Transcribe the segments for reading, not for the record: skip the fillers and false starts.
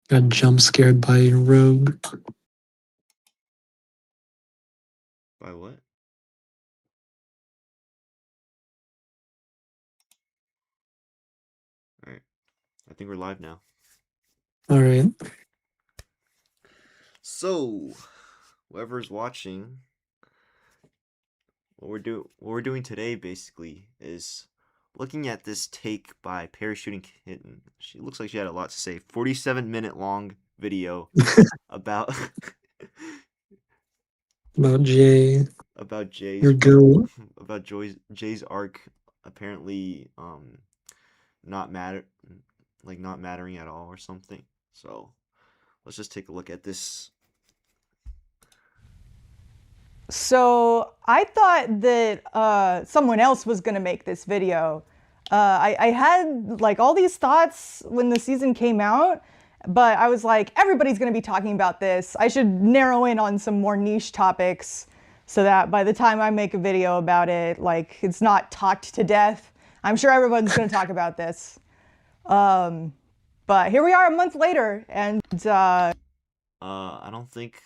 Got jump scared by Rogue. By what? Alright. I think we're live now. Alright. So, whoever's watching, what we're doing today basically is looking at this take by Parachuting Kitten. She looks like she had a lot to say. 47-minute long video about About Jay. about Your goat. Jay's arc apparently not not mattering at all or something. So let's just take a look at this. So I thought that someone else was gonna make this video. I had like all these thoughts when the season came out, but I was like, everybody's gonna be talking about this. I should narrow in on some more niche topics so that by the time I make a video about it, like it's not talked to death. I'm sure everyone's gonna talk about this. But here we are a month later, and I don't think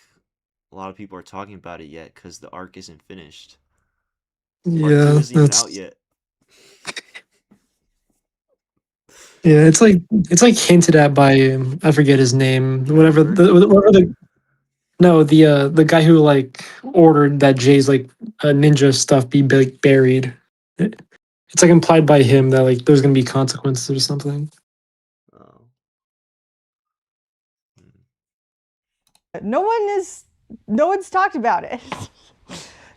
a lot of people are talking about it yet because the arc isn't finished. Part 2 Yeah, isn't even that's out yet. yeah. It's like hinted at by I forget his name. Whatever the no the guy who like ordered that Jay's like ninja stuff be like buried. It's like implied by him that like there's gonna be consequences or something. Oh. no one's talked about it.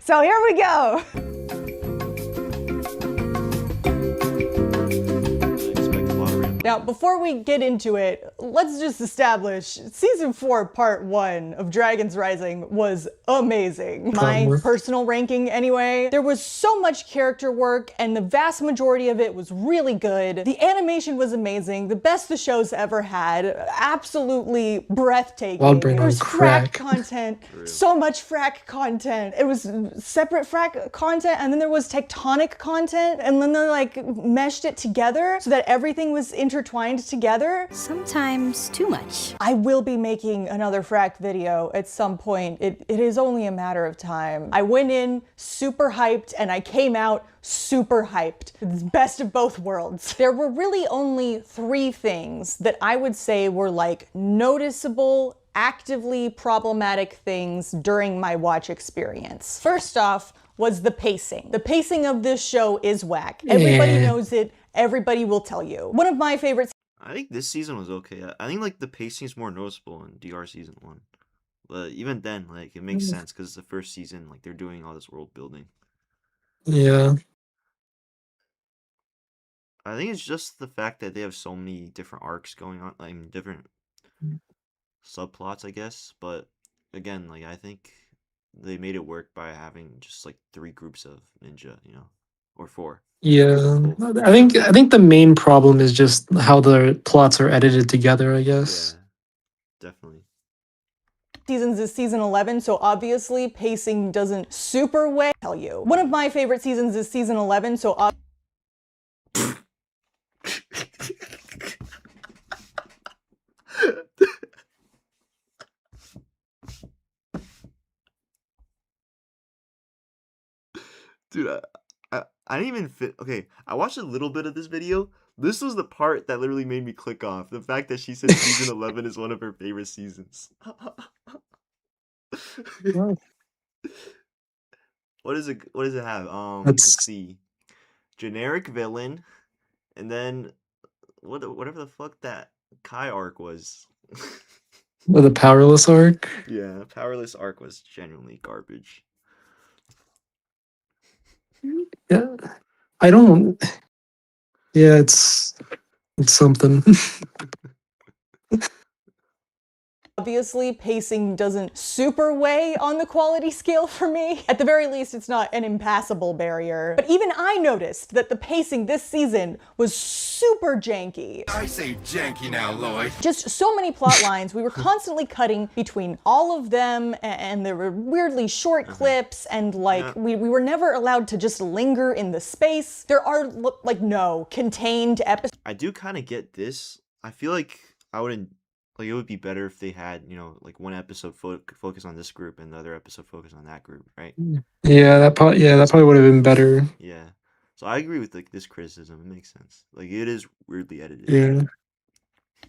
So here we go. Now, before we get into it, let's just establish Season 4, Part 1 of Dragons Rising was amazing. My personal ranking, anyway. There was so much character work, and the vast majority of it was really good. The animation was amazing, the best the show's ever had. Absolutely breathtaking. Wildbrain There was on crack. frack content, so much frack content. It was separate frack content, and then there was tectonic content, and then they like meshed it together so that everything was intertwined together. Sometimes too much. I will be making another frack video at some point. It is only a matter of time. I went in super hyped and I came out super hyped. It's best of both worlds. There were really only 3 things that I would say were like noticeable, actively problematic things during my watch experience. First off was the pacing. The pacing of this show is whack. Everybody knows it. Everybody will tell you. One of my favorites. I think this season was okay. I think like the pacing is more noticeable in DR Season 1. But even then, like it makes sense because it's the first season, like they're doing all this world building. Yeah. I think it's just the fact that they have so many different arcs going on, like different subplots, I guess. But again, like I think they made it work by having just like 3 groups of ninja, or 4. Yeah, I think the main problem is just how the plots are edited together, I guess. Yeah, definitely. Seasons is season 11, so obviously pacing doesn't super way tell you. One of my favorite seasons is season 11, so Dude, I didn't even fit. Okay, I watched a little bit of this video. This was the part that literally made me click off. The fact that she said season 11 is one of her favorite seasons. What does it have? Let's see. Generic villain, and then whatever the fuck that Kai arc was. The Powerless arc? Yeah, Powerless arc was genuinely garbage. Yeah. I don't. Yeah, it's something. obviously pacing doesn't super weigh on the quality scale for me. At the very least, it's not an impassable barrier. But even I noticed that the pacing this season was super janky. I say janky now, Lloyd. Just so many plot lines. We were constantly cutting between all of them, and there were weirdly short clips, and like we were never allowed to just linger in the space. There are like no contained episodes. I do kind of get this. I feel like I wouldn't Like it would be better if they had, like one episode focus on this group and the other episode focus on that group, right? That probably would have been better. Yeah. So I agree with like this criticism. It makes sense. Like it is weirdly edited. Yeah.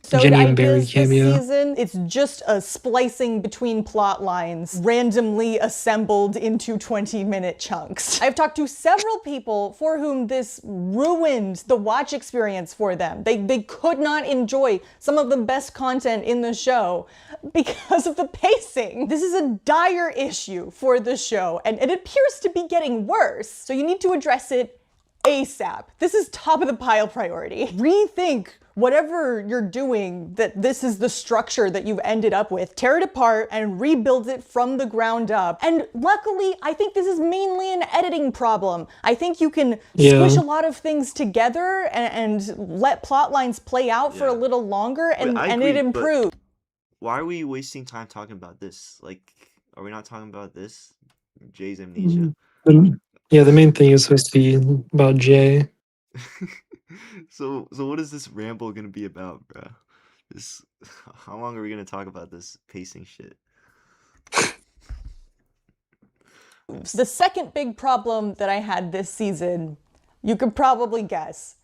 So Jenny and Barry ideas this cameo. season, it's just a splicing between plot lines randomly assembled into 20-minute chunks. I've talked to several people for whom this ruined the watch experience for them. They could not enjoy some of the best content in the show because of the pacing. This is a dire issue for the show, and it appears to be getting worse. So you need to address it ASAP. This is top of the pile priority. Rethink whatever you're doing, that this is the structure that you've ended up with. Tear it apart and rebuild it from the ground up. And luckily, I think this is mainly an editing problem. I think you can squish a lot of things together and let plot lines play out for a little longer, and I it agree, but improves. why are we wasting time talking about this? Like, are we not talking about this? Jay's amnesia. The main thing is supposed to be about Jay. So what is this ramble gonna be about, bro? How long are we gonna talk about this pacing shit? The second big problem that I had this season, you could probably guess,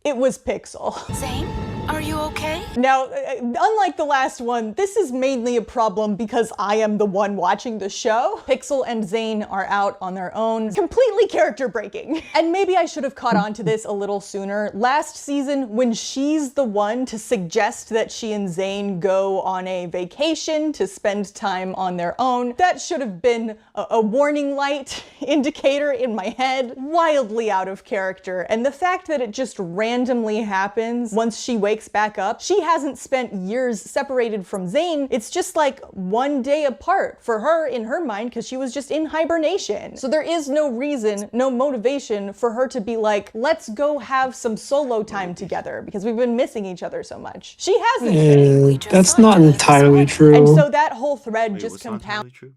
it was Pixel. Zane, are you okay? Now, unlike the last one, this is mainly a problem because I am the one watching the show. Pixel and Zane are out on their own, completely character breaking. And maybe I should have caught on to this a little sooner. Last season, when she's the one to suggest that she and Zane go on a vacation to spend time on their own, that should have been a warning light indicator in my head. Wildly out of character. And the fact that it just randomly happens once she wakes back up, she hasn't spent years separated from Zane. It's just like one day apart for her in her mind because she was just in hibernation. So there is no reason, no motivation for her to be like, let's go have some solo time together because we've been missing each other so much. She hasn't. That's not entirely true. And so that whole thread Wait, just what's not compounds. entirely true?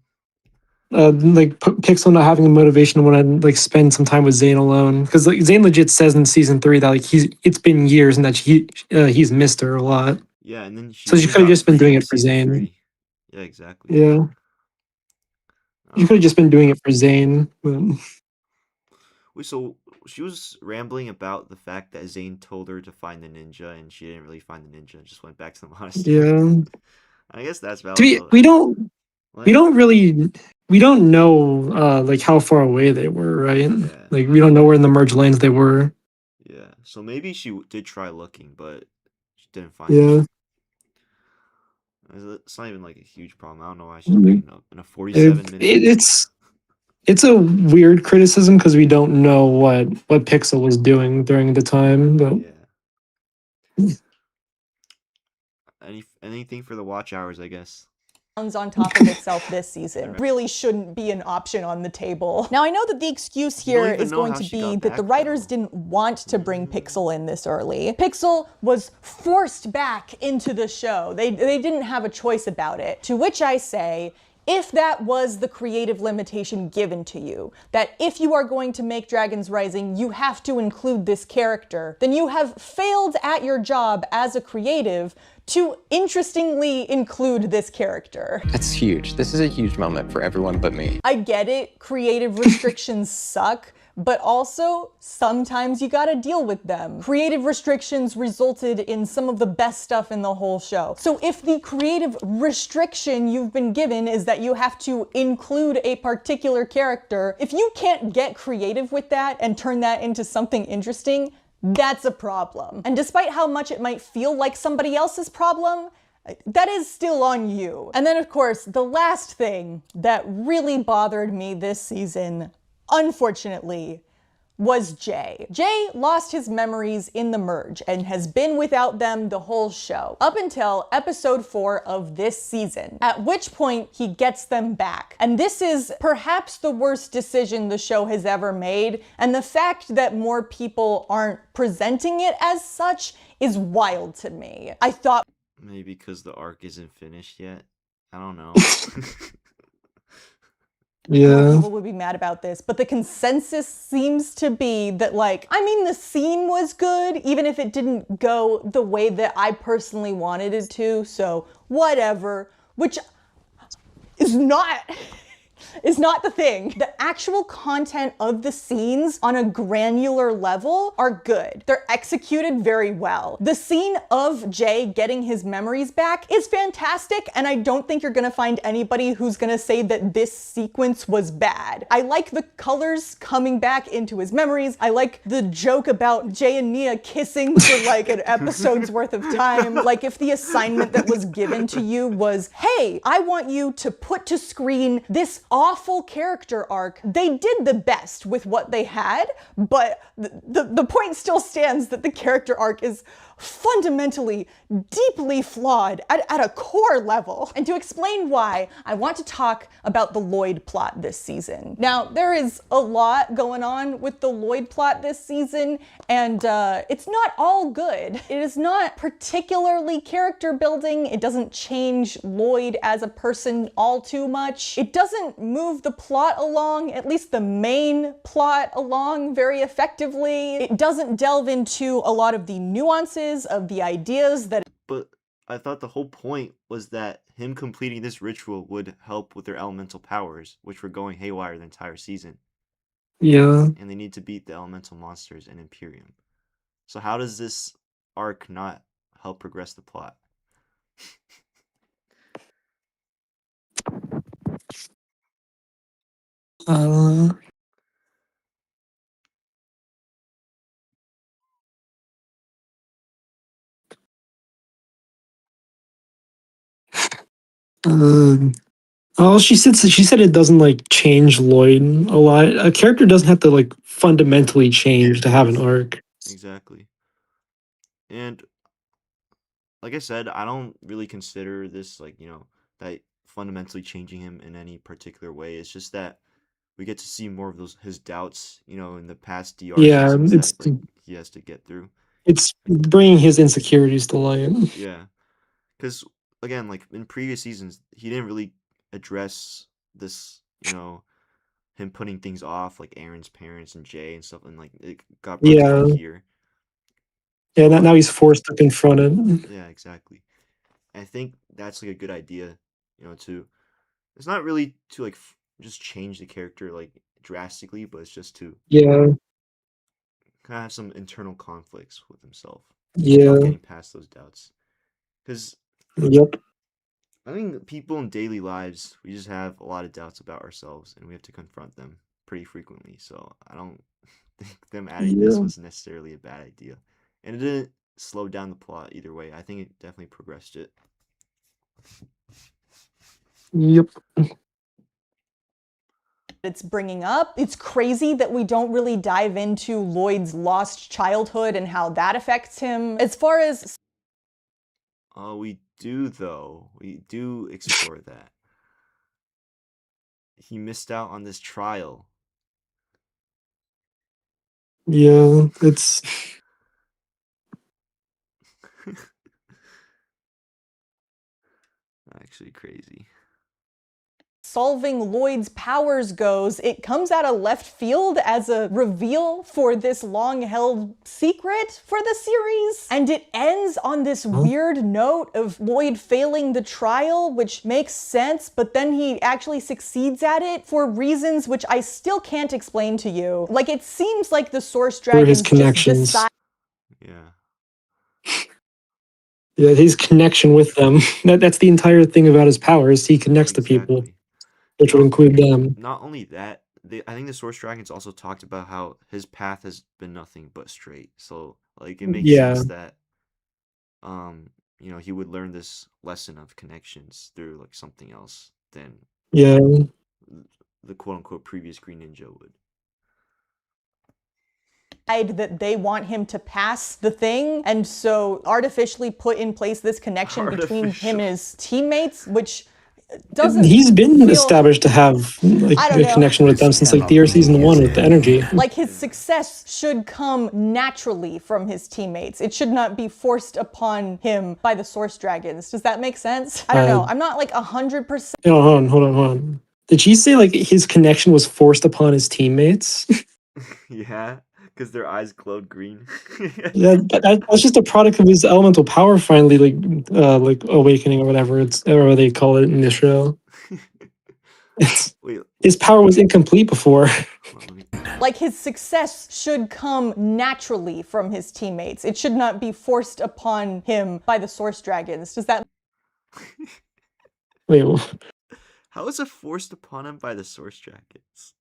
Pixel not having a motivation to want to like spend some time with Zane alone, because like Zane legit says in season 3 that like it's been years and that he's missed her a lot. Yeah, and then So she only could have got just been free doing in it for season Zane. 3. Yeah, exactly. Yeah, you could have just been doing it for Zane. But... Wait, so she was rambling about the fact that Zane told her to find the ninja, and she didn't really find the ninja, and just went back to the monastery. Yeah, I guess that's valid. we don't know like how far away they were, right? Yeah. Like we don't know where in the merge lanes they were. Yeah, so maybe she did try looking, but she didn't find Yeah. it. It's not even like a huge problem. I don't know why she's bringing it up in a 47-minute. It's a weird criticism because we don't know what Pixel was doing during the time, but Yeah. Anything for the watch hours, I guess. On top of itself this season really shouldn't be an option on the table. Now I know that the excuse here even is know going how to she be got that back, the writers though. didn't want to bring Pixel in this early. Pixel was forced back into the show. They didn't have a choice about it. To which I say, if that was the creative limitation given to you, that if you are going to make Dragons Rising, you have to include this character, then you have failed at your job as a creative to interestingly include this character. That's huge. This is a huge moment for everyone but me. I get it, creative restrictions suck, but also sometimes you gotta deal with them. Creative restrictions resulted in some of the best stuff in the whole show. So if the creative restriction you've been given is that you have to include a particular character, if you can't get creative with that and turn that into something interesting, that's a problem. And despite how much it might feel like somebody else's problem, that is still on you. And then of course, the last thing that really bothered me this season, unfortunately, was Jay. Jay lost his memories in the merge and has been without them the whole show, up until episode 4 of this season, at which point he gets them back. And this is perhaps the worst decision the show has ever made, and the fact that more people aren't presenting it as such is wild to me. I thought Maybe because the arc isn't finished yet. I don't know. Yeah. People would be mad about this, but the consensus seems to be that, like, I mean, the scene was good, even if it didn't go the way that I personally wanted it to, so whatever, which is not the thing. The actual content of the scenes on a granular level are good. They're executed very well. The scene of Jay getting his memories back is fantastic, and I don't think you're gonna find anybody who's gonna say that this sequence was bad. I like the colors coming back into his memories. I like the joke about Jay and Nia kissing for like an episode's worth of time. Like, if the assignment that was given to you was, hey, I want you to put to screen this awful character arc, they did the best with what they had, but the point still stands that the character arc is fundamentally, deeply flawed at a core level. And to explain why, I want to talk about the Lloyd plot this season. Now, there is a lot going on with the Lloyd plot this season, and it's not all good. It is not particularly character building. It doesn't change Lloyd as a person all too much. It doesn't move the plot along, at least the main plot along, very effectively. It doesn't delve into a lot of the nuances of the ideas that. But I thought the whole point was that him completing this ritual would help with their elemental powers, which were going haywire the entire season. Yeah. And they need to beat the elemental monsters and Imperium. So how does this arc not help progress the plot? Uh, oh, she said it doesn't like change Lloyd a lot. A character doesn't have to like fundamentally change to have an arc. Exactly. And like I said, I don't really consider this like, that fundamentally changing him in any particular way. It's just that we get to see more of his doubts, in the past DR Yeah, seasons it's that like he has to get through. it's bringing his insecurities to light. Yeah. Because again, like in previous seasons, he didn't really address this, him putting things off, like Aaron's parents and Jay and stuff, and like it got brought Yeah. up here. Yeah, now he's forced to confront it. Yeah, exactly. And I think that's like a good idea, to. It's not really to like just change the character like drastically, but it's just to Yeah, kind of have some internal conflicts with himself. yeah, Getting past those doubts, because yep. I think people in daily lives, we just have a lot of doubts about ourselves, and we have to confront them pretty frequently. So I don't think them adding this Yeah. was necessarily a bad idea, and it didn't slow down the plot either way. I think it definitely progressed it. Yep. It's bringing up. It's crazy that we don't really dive into Lloyd's lost childhood and how that affects him. As far as We do though. We do explore that. He missed out on this trial. Yeah, it's Actually crazy. solving Lloyd's powers goes, it comes out of left field as a reveal for this long-held secret for the series. And it ends on this weird note of Lloyd failing the trial, which makes sense, but then he actually succeeds at it for reasons which I still can't explain to you. Like, it seems like the Source Dragons his just connections. decide. Yeah. yeah, his connection with them. That's the entire thing about his powers. He connects to people, Exactly. which would include them. Not only that, I think the Source Dragons also talked about how his path has been nothing but straight. So like it makes Yeah. sense that he would learn this lesson of connections through like something else than Yeah, the quote unquote previous Green Ninja would. That they want him to pass the thing, and so artificially put in place this connection between him and his teammates, which doesn't. he's been feel- established to have like I don't a know. connection with them since like DR season 1 with the energy. Like, his success should come naturally from his teammates. It should not be forced upon him by the Source Dragons. Does that make sense? I don't know. I'm not like 100%. Hold on. Did she say like his connection was forced upon his teammates? Yeah, because their eyes glowed green. Yeah, that's just a product of his elemental power finally like awakening or whatever they call it in the show. It's, Wait, his power was incomplete before. hold on, let me. Like his success should come naturally from his teammates. It should not be forced upon him by the Source Dragons. Does that Wait, How is it forced upon him by the Source Dragons?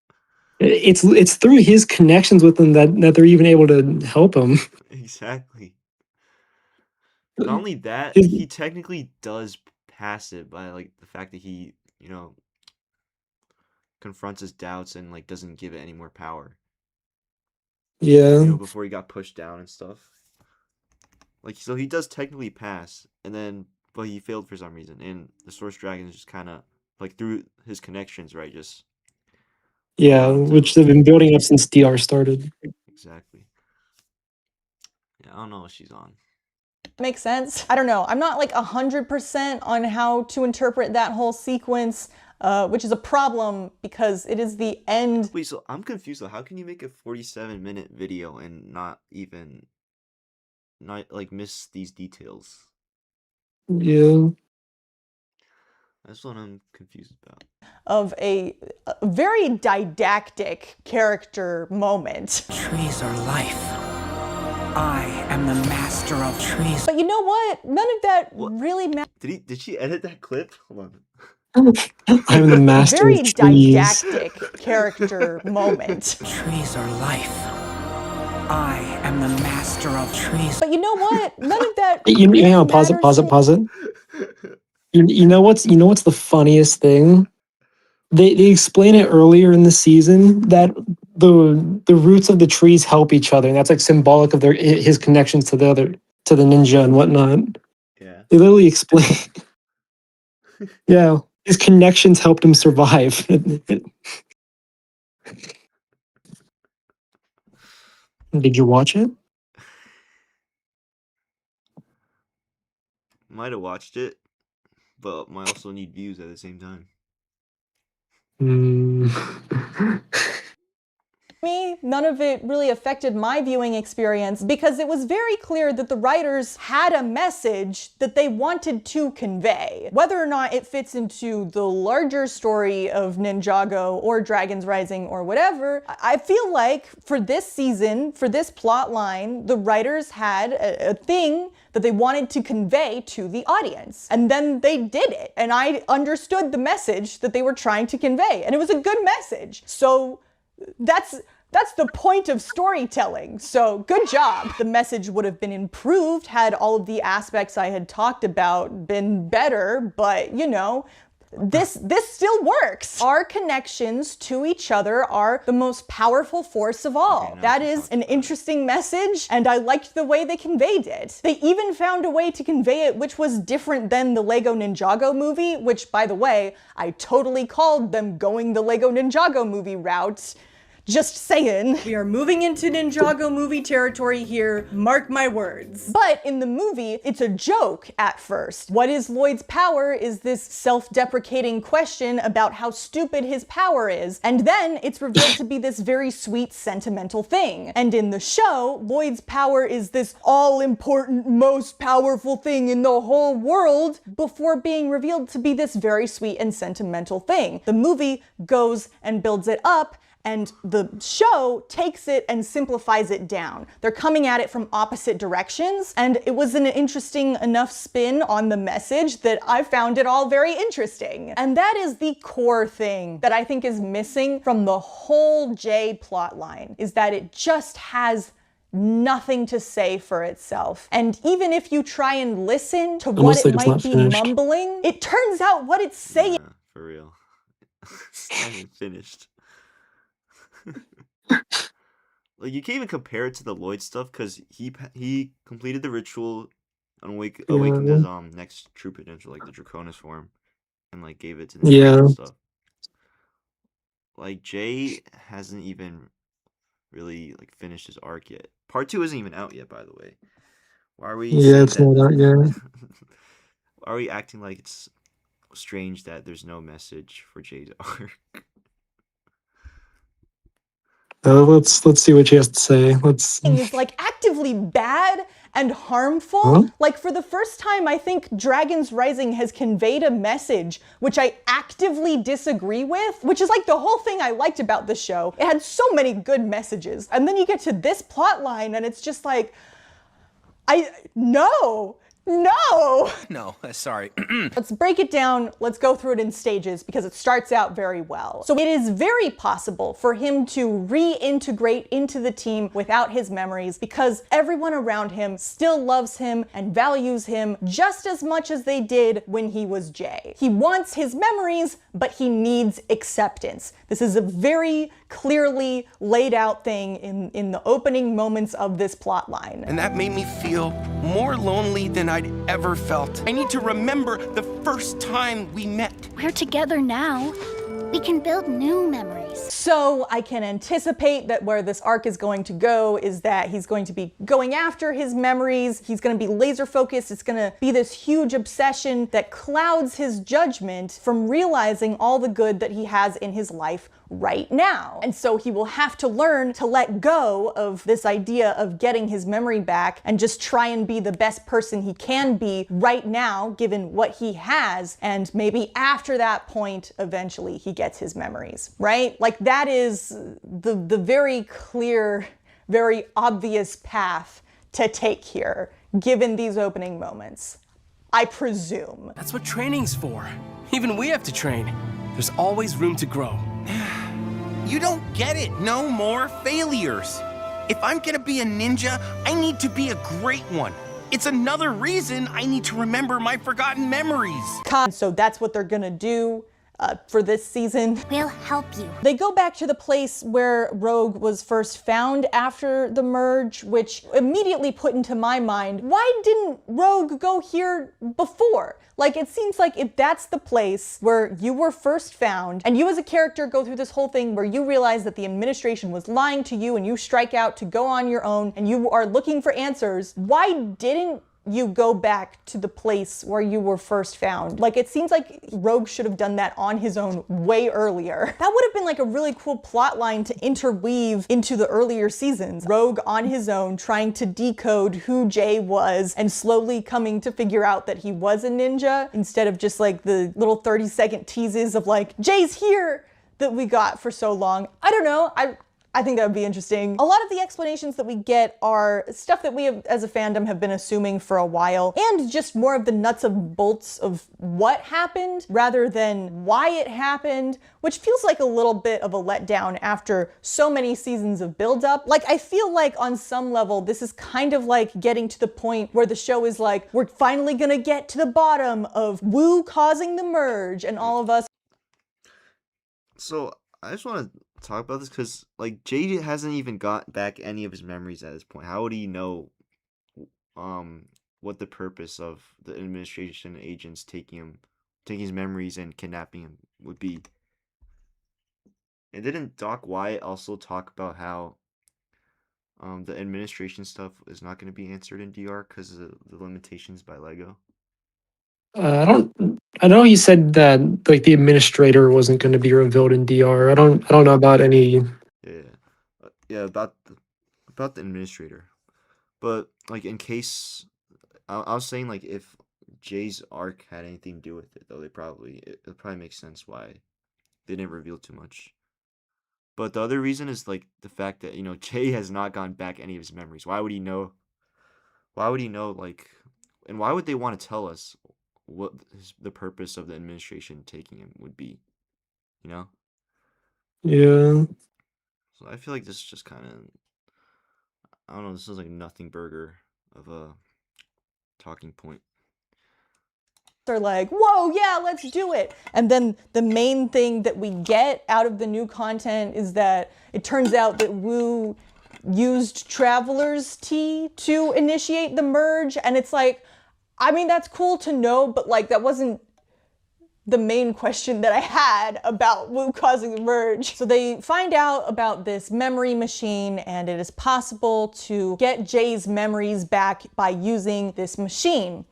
it's through his connections with them that they're even able to help him. Exactly. Not only that, His- he technically does pass it by like the fact that he, confronts his doubts and like doesn't give it any more power. yeah, Before he got pushed down and stuff. Like, so he does technically pass, but he failed for some reason, and the Source Dragons just kind of like through his connections, right? Just yeah, allowed him to which they've been building up since DR started. exactly. Yeah, I don't know what she's on. make sense? I don't know. I'm not like 100% on how to interpret that whole sequence, which is a problem because it is the end. Wait, so I'm confused though. How can you make a 47-minute video and not like miss these details? Yeah. That's what I'm confused about. Of a very didactic character moment. Trees are life. I am the master of trees. But you know what? None of that What? really matters. Did she edit that clip? Hold on. I'm the master Very of trees. didactic character moment. Trees are life. I am the master of trees. But you know what? None of that. You really know, pause it, matters pause to it, pause it. You know what's the funniest thing? They explain it earlier in the season that the roots of the trees help each other, and that's like symbolic of his connections to the ninja and whatnot. Yeah. They literally explain. Yeah, his connections helped him survive. Did you watch it? Might have watched it, but might also need views at the same time. Hmm. me, none of it really affected my viewing experience because it was very clear that the writers had a message that they wanted to convey. Whether or not it fits into the larger story of Ninjago or Dragon's Rising or whatever, I feel like for this season, for this plot line, the writers had a thing that they wanted to convey to the audience. And then they did it. And I understood the message that they were trying to convey. And it was a good message. So that's the point of storytelling. So good job. The message would have been improved had all of the aspects I had talked about been better, but you know, this still works. Our connections to each other are the most powerful force of all. Okay, that is an interesting message, and I liked the way they conveyed it. They even found a way to convey it which was different than the Lego Ninjago movie, which, by the way, I totally called them going the Lego Ninjago movie route. Just saying. We are moving into Ninjago movie territory here, mark my words. But in the movie, it's a joke at first. What is Lloyd's power is this self-deprecating question about how stupid his power is, and then it's revealed to be this very sweet, sentimental thing. And in the show, Lloyd's power is this all-important, most powerful thing in the whole world before being revealed to be this very sweet and sentimental thing. The movie goes and builds it up, and the show takes it and simplifies it down. They're coming at it from opposite directions, and it was an interesting enough spin on the message that I found it all very interesting. And that is the core thing that I think is missing from the whole Jay plotline, is that it just has nothing to say for itself. And even if you try and listen to Almost what it like it's might not be finished. mumbling, it turns out what it's saying. Yeah, for real. It's not even finished. Like, you can't even compare it to the Lloyd stuff because he completed the ritual and awakened his next true potential, like the Draconis form, and like gave it to the Yeah. and stuff. Like, Jay hasn't even really like finished his arc yet. Part 2 isn't even out yet, by the way. Why are we Yeah, saying it's not out yet. Why are we acting like it's strange that there's no message for Jay's arc. Let's see what she has to say. Let's. Is like actively bad and harmful. Huh? Like for the first time, I think Dragons Rising has conveyed a message which I actively disagree with, which is like the whole thing I liked about the show. It had so many good messages. And then you get to this plot line and it's just like, no. No, sorry. Let's break it down. Let's go through it in stages because it starts out very well. So it is very possible for him to reintegrate into the team without his memories because everyone around him still loves him and values him just as much as they did when he was Jay. He wants his memories, but he needs acceptance. This is a very clearly laid out thing in the opening moments of this plot line. And that made me feel more lonely than I'd ever felt. I need to remember the first time we met. We're together now. We can build new memories. So I can anticipate that where this arc is going to go is that he's going to be going after his memories. He's going to be laser focused. It's going to be this huge obsession that clouds his judgment from realizing all the good that he has in his life right now. And so he will have to learn to let go of this idea of getting his memory back and just try and be the best person he can be right now, given what he has. And maybe after that point, eventually he gets his memories, right? Like that is the very clear, very obvious path to take here, given these opening moments. I presume. That's what training's for. Even we have to train. There's always room to grow. You don't get it. No more failures. If I'm gonna be a ninja, I need to be a great one. It's another reason I need to remember my forgotten memories. So that's what they're gonna do for this season. We'll help you. They go back to the place where Rogue was first found after the merge, which immediately put into my mind, why didn't Rogue go here before? Like, it seems like if that's the place where you were first found, and you as a character go through this whole thing where you realize that the administration was lying to you and you strike out to go on your own and you are looking for answers, why didn't you go back to the place where you were first found? Like, it seems like Rogue should have done that on his own way earlier. That would have been like a really cool plot line to interweave into the earlier seasons. Rogue on his own trying to decode who Jay was and slowly coming to figure out that he was a ninja instead of just like the little 30-second teases of like, Jay's here that we got for so long. I don't know. I think that would be interesting. A lot of the explanations that we get are stuff that we have, as a fandom, have been assuming for a while, and just more of the nuts and bolts of what happened rather than why it happened, which feels like a little bit of a letdown after so many seasons of build-up. Like, I feel like on some level, this is kind of like getting to the point where the show is like, we're finally gonna get to the bottom of Wu causing the merge and all of us. So I just want to talk about this because like Jay hasn't even got back any of his memories at this point. How would he know what the purpose of the administration agents taking his memories and kidnapping him would be? And didn't Doc Wyatt also talk about how the administration stuff is not going to be answered in DR because of the limitations by Lego? I know he said that like the administrator wasn't going to be revealed in DR. I don't know about any. Yeah, about the administrator, but like in case I was saying like if Jay's arc had anything to do with it, though, it probably makes sense why they didn't reveal too much. But the other reason is like the fact that Jay has not gotten back any of his memories. Why would he know? Like, and why would they want to tell us what the purpose of the administration taking him would be? Yeah. So I feel like this is just kind of, I don't know, this is like nothing burger of a talking point. They're like, whoa, yeah, let's do it. And then the main thing that we get out of the new content is that it turns out that Wu used Traveler's Tea to initiate the merge. And it's like, I mean, that's cool to know, but like that wasn't the main question that I had about Wu causing the merge. So they find out about this memory machine, and it is possible to get Jay's memories back by using this machine.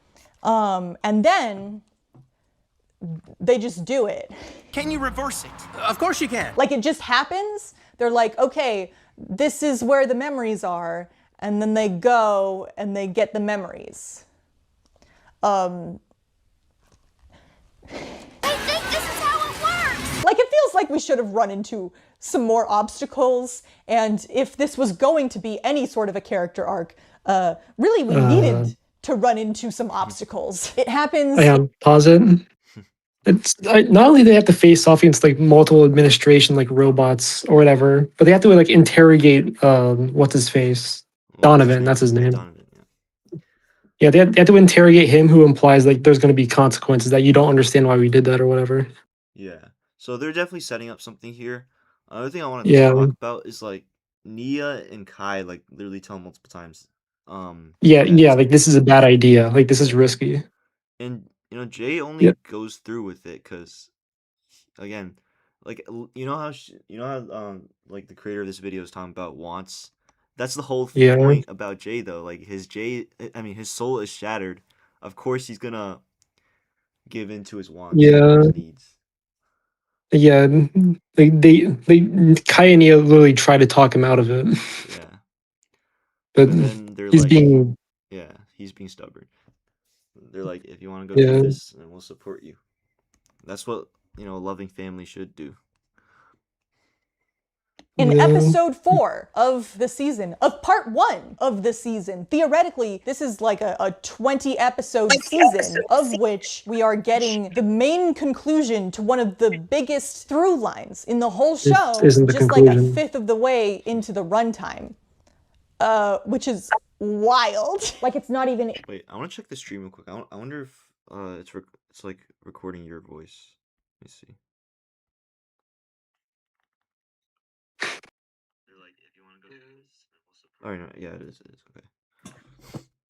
And then they just do it. Can you reverse it? Of course you can. Like, it just happens. They're like, okay, this is where the memories are, and then they go and they get the memories. I think this is how it works! Like, it feels like we should have run into some more obstacles, and if this was going to be any sort of a character arc, really we needed to run into some obstacles. It happens. Pause it. It's not only they have to face off against like multiple administration like robots or whatever, but they have to like interrogate what's his face, Donovan. That's his name. Donovan, yeah. Yeah, they have to interrogate him, who implies like there's going to be consequences that you don't understand why we did that or whatever. Yeah. So they're definitely setting up something here. Another thing I wanted to Yeah. talk about is like Nia and Kai like literally tell him multiple times. Yeah, that it's like this is a bad idea. Like this is risky. And Jay only Yep. goes through with it because, again, like you know how like the creator of this video is talking about wants. That's the whole Yeah. point about Jay though. Like his soul is shattered. Of course he's gonna give in to his wants. Yeah. His needs. Yeah, they Kai and Nia literally try to talk him out of it, Yeah. but But then they're he's like, being he's being stubborn. They're like, if you want to go Yeah. through this, then we'll support you. That's what a loving family should do. In Yeah. episode 4 of the season, of part 1 of the season, theoretically, this is like a 20 episode season, of which we are getting the main conclusion to one of the biggest through lines in the whole show, isn't the just like a conclusion. fifth of the way into the runtime, which is wild. Like, it's not even. Wait, I want to check the stream real quick. I wonder if it's like recording your voice. Let me see. They're like, if you want to go through this, then we'll support. Oh no, yeah, it is.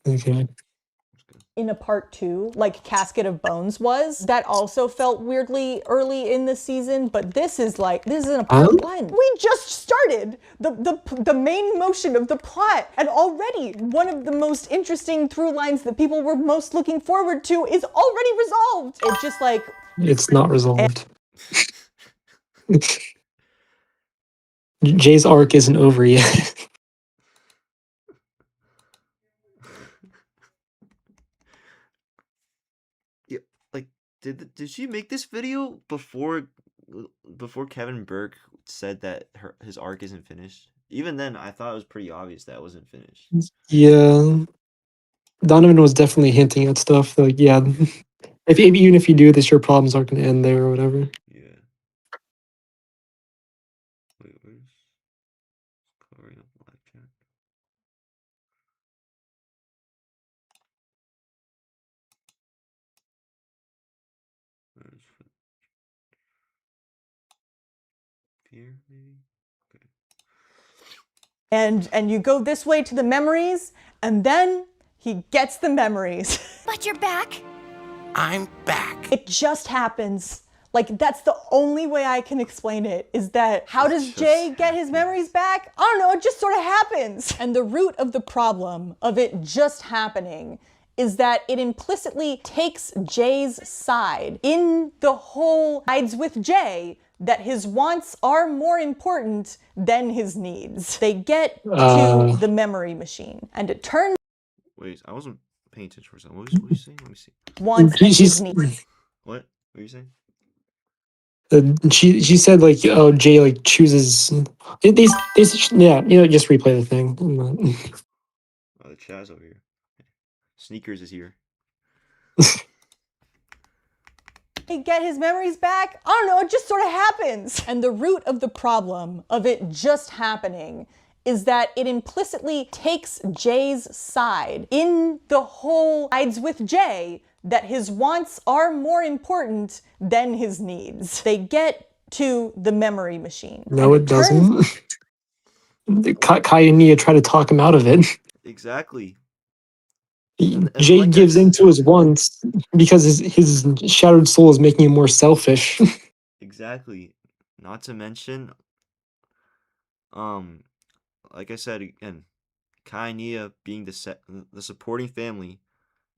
Okay. okay. That's good. In a part 2, like Casket of Bones was, that also felt weirdly early in the season, but this is in a part 1. We just started the main motion of the plot, and already one of the most interesting through lines that people were most looking forward to is already resolved. It's just like, It's not resolved. Jay's arc isn't over yet. Yeah, like did she make this video before Kevin Burke said that his arc isn't finished? Even then, I thought it was pretty obvious that it wasn't finished. Yeah, Donovan was definitely hinting at stuff. Like, yeah, if even if you do this, your problems aren't going to end there or whatever. Yeah. Wait, where's covering up live chat? Where's here, maybe? Okay. and you go this way to the memories, and then he gets the memories. But you're back? I'm back. It just happens. Like, that's the only way I can explain it, is that how does just Jay get his happens. memories back? I don't know, it just sort of happens. And the root of the problem of it just happening is that it implicitly takes Jay's side in the whole sides with Jay, that his wants are more important than his needs. They get to the memory machine, and it turns Wait, I wasn't paying attention for a second. What was you saying? Let me see. wants and his needs. What? What are you saying? She said like, oh, Jay like chooses. They yeah, just replay the thing. Oh, the Chaz over here. Sneakers is here. He get his memories back? I don't know, it just sort of happens. And the root of the problem of it just happening is that it implicitly takes Jay's side in the whole sides with Jay, that his wants are more important than his needs. They get to the memory machine. No, And it turns doesn't. Kai and Nia try to talk him out of it. Exactly. Jay like I gives s- in to his wants because his shattered soul is making him more selfish. Exactly. Not to mention, like I said again, Kai and Nia being the supporting family,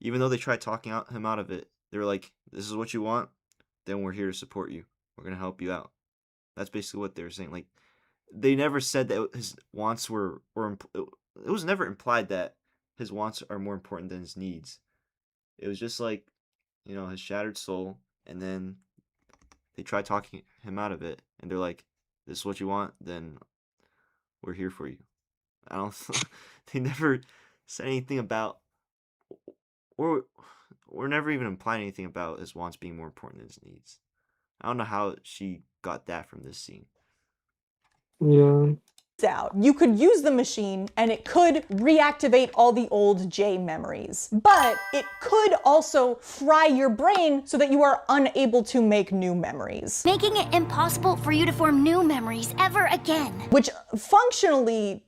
even though they tried talking him out of it, they were like, "This is what you want. then we're here to support you. We're gonna help you out. That's basically what they were saying. Like, they never said that his wants it was never implied that his wants are more important than his needs. It was just like, his shattered soul, and then they tried talking him out of it, and they're like, "This is what you want, then we're here for you." I don't. They never said anything about, or never even implied anything about his wants being more important than his needs. I don't know how she got that from this scene. Yeah. out. You could use the machine and it could reactivate all the old Jay memories, but it could also fry your brain so that you are unable to make new memories. Making it impossible for you to form new memories ever again. Which functionally,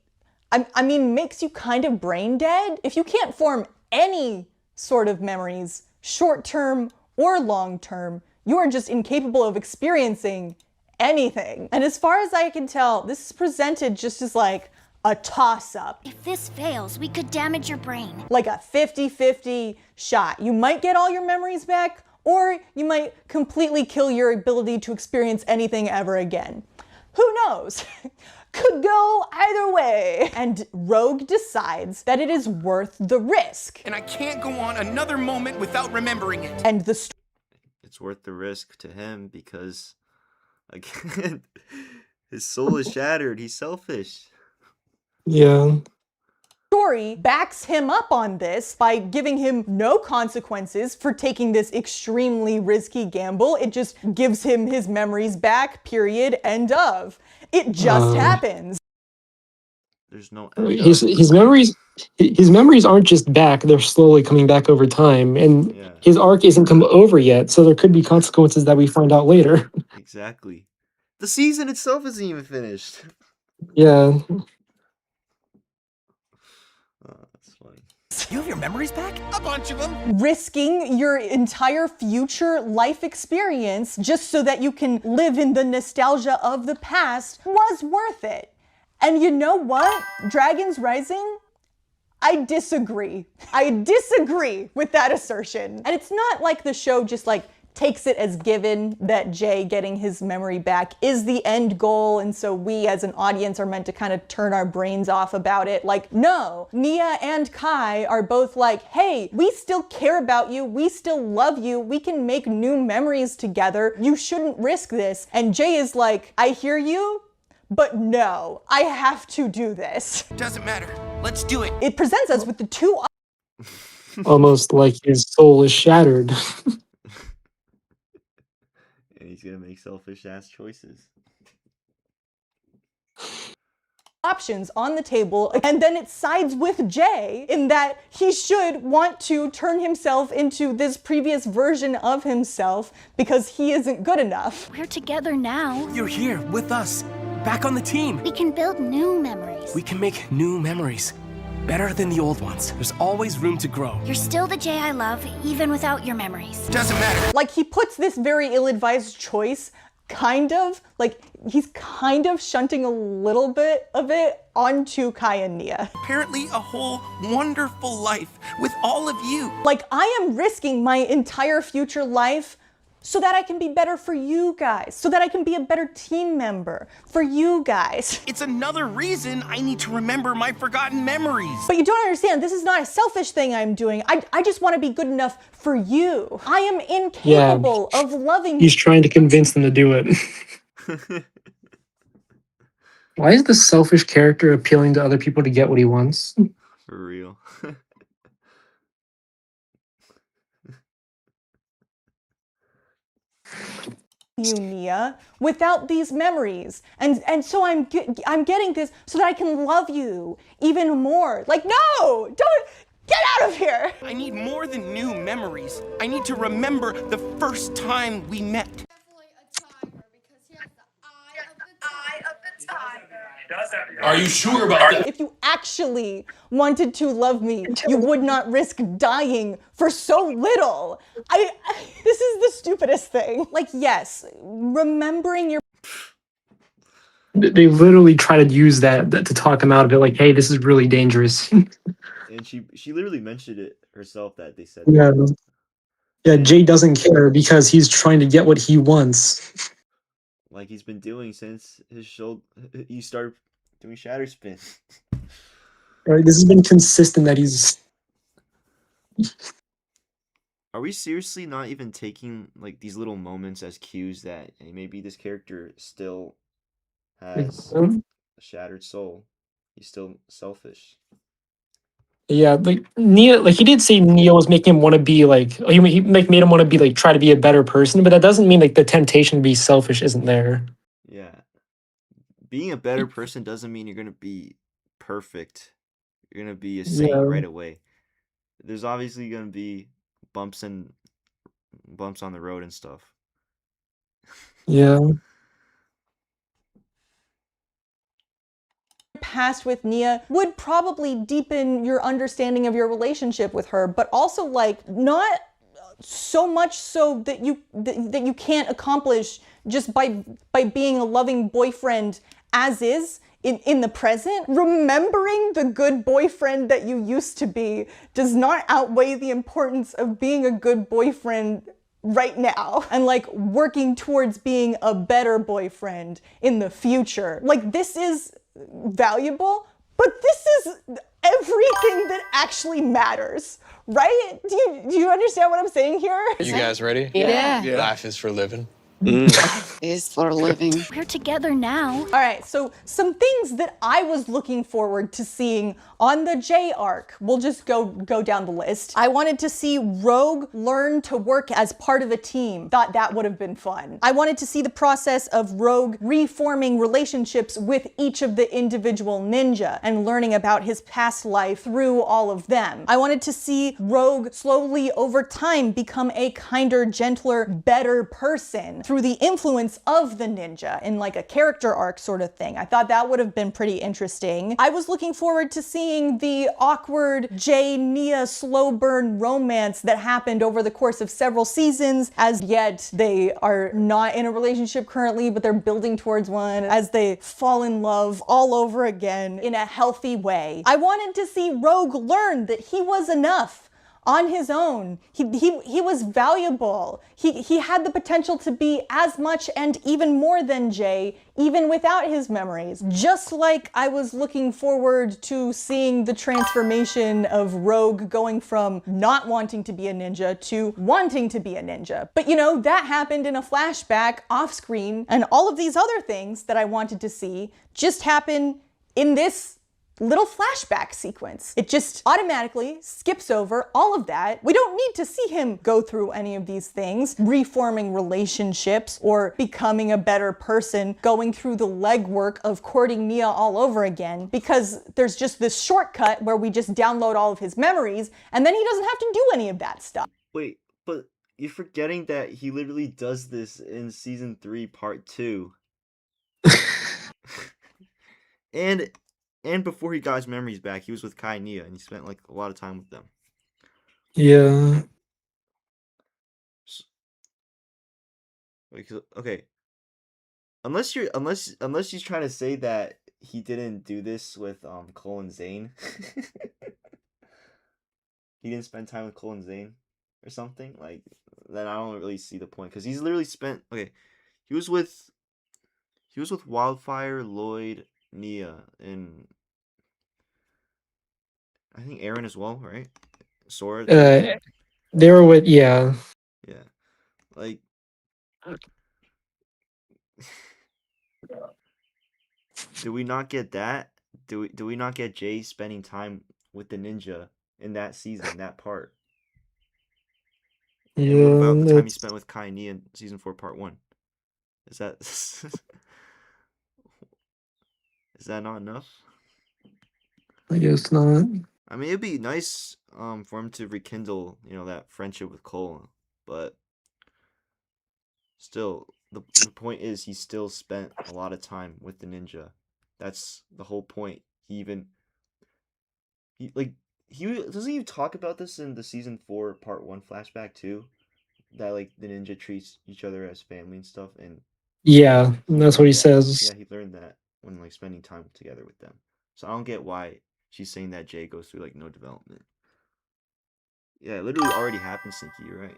I mean, makes you kind of brain dead. If you can't form any sort of memories, short-term or long-term, you are just incapable of experiencing anything. And as far as I can tell, this is presented just as like a toss-up. If this fails, we could damage your brain. Like a 50-50 shot. You might get all your memories back, or you might completely kill your ability to experience anything ever again. Who knows? Could go either way. And Rogue decides that it is worth the risk. And I can't go on another moment without remembering it. And it's worth the risk to him because, again, his soul is shattered. He's selfish. Yeah. Story backs him up on this by giving him no consequences for taking this extremely risky gamble. It just gives him his memories back, period, end of. It just happens. There's no his memories aren't just back, they're slowly coming back over time, and his arc isn't come over yet, so there could be consequences that we find out later. Exactly. The season itself isn't even finished. Yeah. That's funny. You have your memories back? A bunch of them. Risking your entire future life experience just so that you can live in the nostalgia of the past was worth it. And you know what? Dragons Rising? I disagree. I disagree with that assertion. And it's not like the show just like takes it as given that Jay getting his memory back is the end goal, and so we as an audience are meant to kind of turn our brains off about it. Like, no, Nia and Kai are both like, hey, we still care about you, we still love you, we can make new memories together, you shouldn't risk this. And Jay is like, I hear you, but no, I have to do this. Doesn't matter. Let's do it. It presents us with the two Almost like his soul is shattered. And he's gonna make selfish ass choices. options on the table, and then it sides with Jay in that he should want to turn himself into this previous version of himself because he isn't good enough. We're together now. You're here with us, back on the team. We can build new memories. We can make new memories, better than the old ones. There's always room to grow. You're still the Jay I love, even without your memories. Doesn't matter. Like, he puts this very ill-advised choice kind of, like, he's kind of shunting a little bit of it onto Kai and Nia. Apparently a whole wonderful life with all of you. Like, I am risking my entire future life so that I can be better for you guys, so that I can be a better team member for you guys. It's another reason I need to remember my forgotten memories. But you don't understand, this is not a selfish thing I'm doing. I just want to be good enough for you. I am incapable of loving you. He's trying to convince them to do it. Why is the selfish character appealing to other people to get what he wants? For real. You, Nia, without these memories, and so I'm getting this so that I can love you even more. Like, no, don't get out of here. I need more than new memories. I need to remember the first time we met. Are you sure about that? If you actually wanted to love me, you would not risk dying for so little. This is the stupidest thing. Like, yes, remembering your... They literally try to use that to talk him out of it, like, hey, this is really dangerous. And she literally mentioned it herself that they said Yeah. Yeah, Jay doesn't care because he's trying to get what he wants. like he's been doing since his shoulder. He started doing shatter spin. Right? This has been consistent that he's. Are we seriously not even taking like these little moments as cues that hey, maybe this character still has a shattered soul? He's still selfish. Yeah, like Neo, like he did say Neo was making him want to be like he like made him want to be like try to be a better person, but that doesn't mean like the temptation to be selfish isn't there. Yeah. Being a better person doesn't mean you're gonna be perfect. You're gonna be a saint Yeah, right away. There's obviously gonna be bumps on the road and stuff. yeah, Past with Nia would probably deepen your understanding of your relationship with her, but also like not so much so that you can't accomplish just by being a loving boyfriend as is in the present. Remembering the good boyfriend that you used to be does not outweigh the importance of being a good boyfriend right now and like working towards being a better boyfriend in the future. Like this is valuable, but this is everything that actually matters, right? Do you understand what I'm saying here? You guys ready? Yeah. Life is for living. Is for a living. We're together now. All right, so some things that I was looking forward to seeing on the J arc. We'll just go down the list. I wanted to see Rogue learn to work as part of a team. Thought that would have been fun. I wanted to see the process of Rogue reforming relationships with each of the individual ninja and learning about his past life through all of them. I wanted to see Rogue slowly over time become a kinder, gentler, better person through the influence of the ninja in like a character arc sort of thing. I thought that would have been pretty interesting. I was looking forward to seeing the awkward Jay-Nia slow burn romance that happened over the course of several seasons. As yet, they are not in a relationship currently, but they're building towards one as they fall in love all over again in a healthy way. I wanted to see Rogue learn that he was enough on his own. He was valuable. He had the potential to be as much and even more than Jay, even without his memories. Just like I was looking forward to seeing the transformation of Rogue going from not wanting to be a ninja to wanting to be a ninja. But you know, that happened in a flashback off screen, and all of these other things that I wanted to see just happen in this little flashback sequence. It just automatically skips over all of that. We don't need to see him go through any of these things, reforming relationships or becoming a better person, going through the legwork of courting Nia all over again, because there's just this shortcut where we just download all of his memories and then he doesn't have to do any of that stuff. Wait, but you're forgetting that he literally does this in season 3, part 2. And before he got his memories back, he was with Kai and Nia, and he spent like a lot of time with them. yeah. Okay, unless he's trying to say that he didn't do this with Cole and Zane, he didn't spend time with Cole and Zane or something like. Then I don't really see the point, because he's literally spent. Okay, he was with Wildfire, Lloyd, Nia, and I think Aaron as well, right? Sora. They were with yeah. Yeah, like. Do we not get that? Do we not get Jay spending time with the ninja in that season, that part? Yeah. And what about the time he spent with Kai and Nia in season 4, part 1? Is that is that not enough? I guess not. I mean, it'd be nice for him to rekindle, that friendship with Cole, but still, the point is he still spent a lot of time with the ninja. That's the whole point. He doesn't he talk about this in the season 4 part 1 flashback too, that like the ninja treats each other as family and stuff, and Yeah, that's what he says. yeah, he learned that when like spending time together with them. So I don't get why she's saying that Jay goes through like no development. Yeah, it literally already happened, Stinky. You're right.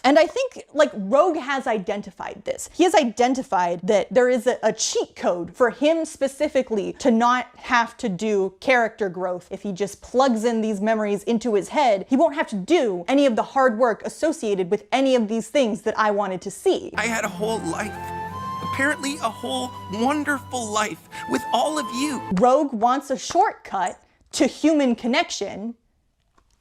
And I think, like, Rogue has identified this. He has identified that there is a cheat code for him specifically to not have to do character growth. If he just plugs in these memories into his head, he won't have to do any of the hard work associated with any of these things that I wanted to see. I had a whole life. Apparently a whole wonderful life with all of you. Rogue wants a shortcut to human connection,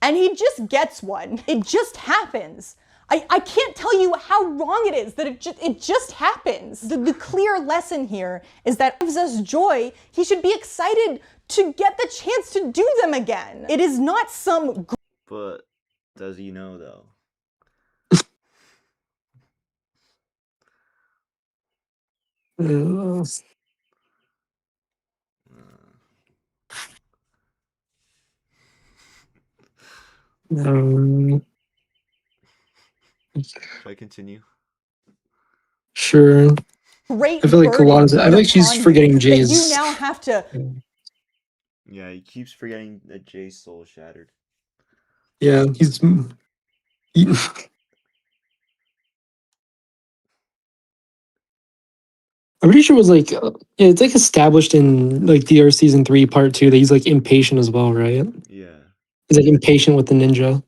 and he just gets one. It just happens. I can't tell you how wrong it is that it just happens. The clear lesson here is that gives us joy. He should be excited to get the chance to do them again. It is not some... But does he know, though? Should I continue? Sure. Great I feel like a lot of I feel like she's forgetting Jay's. You now have to... Yeah, he keeps forgetting that Jay's soul shattered. Yeah, he's. He, I'm pretty sure it was like yeah, it's like established in like DR season 3 part 2 that he's like impatient as well, right? Yeah, He's like impatient with the ninja.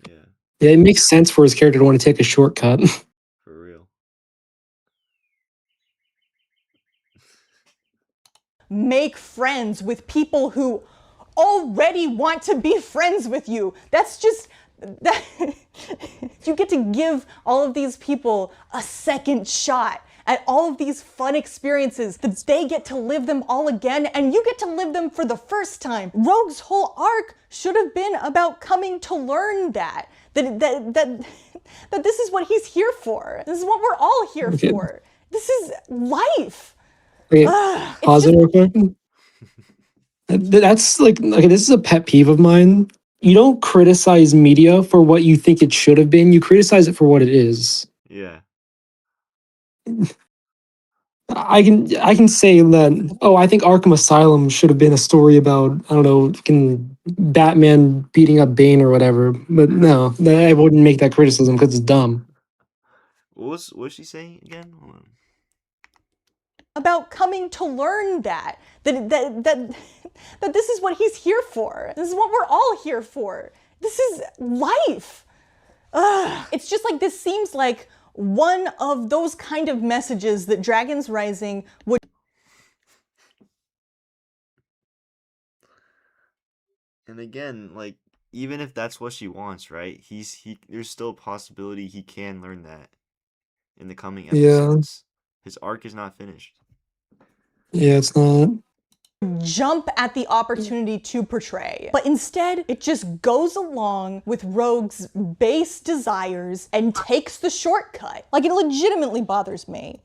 yeah, Yeah, it makes sense for his character to want to take a shortcut. for real. Make friends with people who already want to be friends with you. That's just... that you get to give all of these people a second shot at all of these fun experiences, that they get to live them all again, and you get to live them for the first time. Rogue's whole arc should have been about coming to learn that this is what he's here for. This is what we're all here for. This is life. Okay, pause it real quick. That's like okay, this is a pet peeve of mine. You don't criticize media for what you think it should have been. You criticize it for what it is. Yeah, I can say that. Oh, I think Arkham Asylum should have been a story about I don't know, fucking Batman beating up Bane or whatever. But no, I wouldn't make that criticism because it's dumb. what was she saying again? Hold on. About coming to learn that this is what he's here for. This is what we're all here for. This is life. It's just like this seems like one of those kind of messages that Dragons Rising would... And again, like even if that's what she wants, right? There's still a possibility he can learn that in the coming episodes. His arc is not finished. Yeah, it's not. Jump at the opportunity to portray. But instead, it just goes along with Rogue's base desires and takes the shortcut. Like, it legitimately bothers me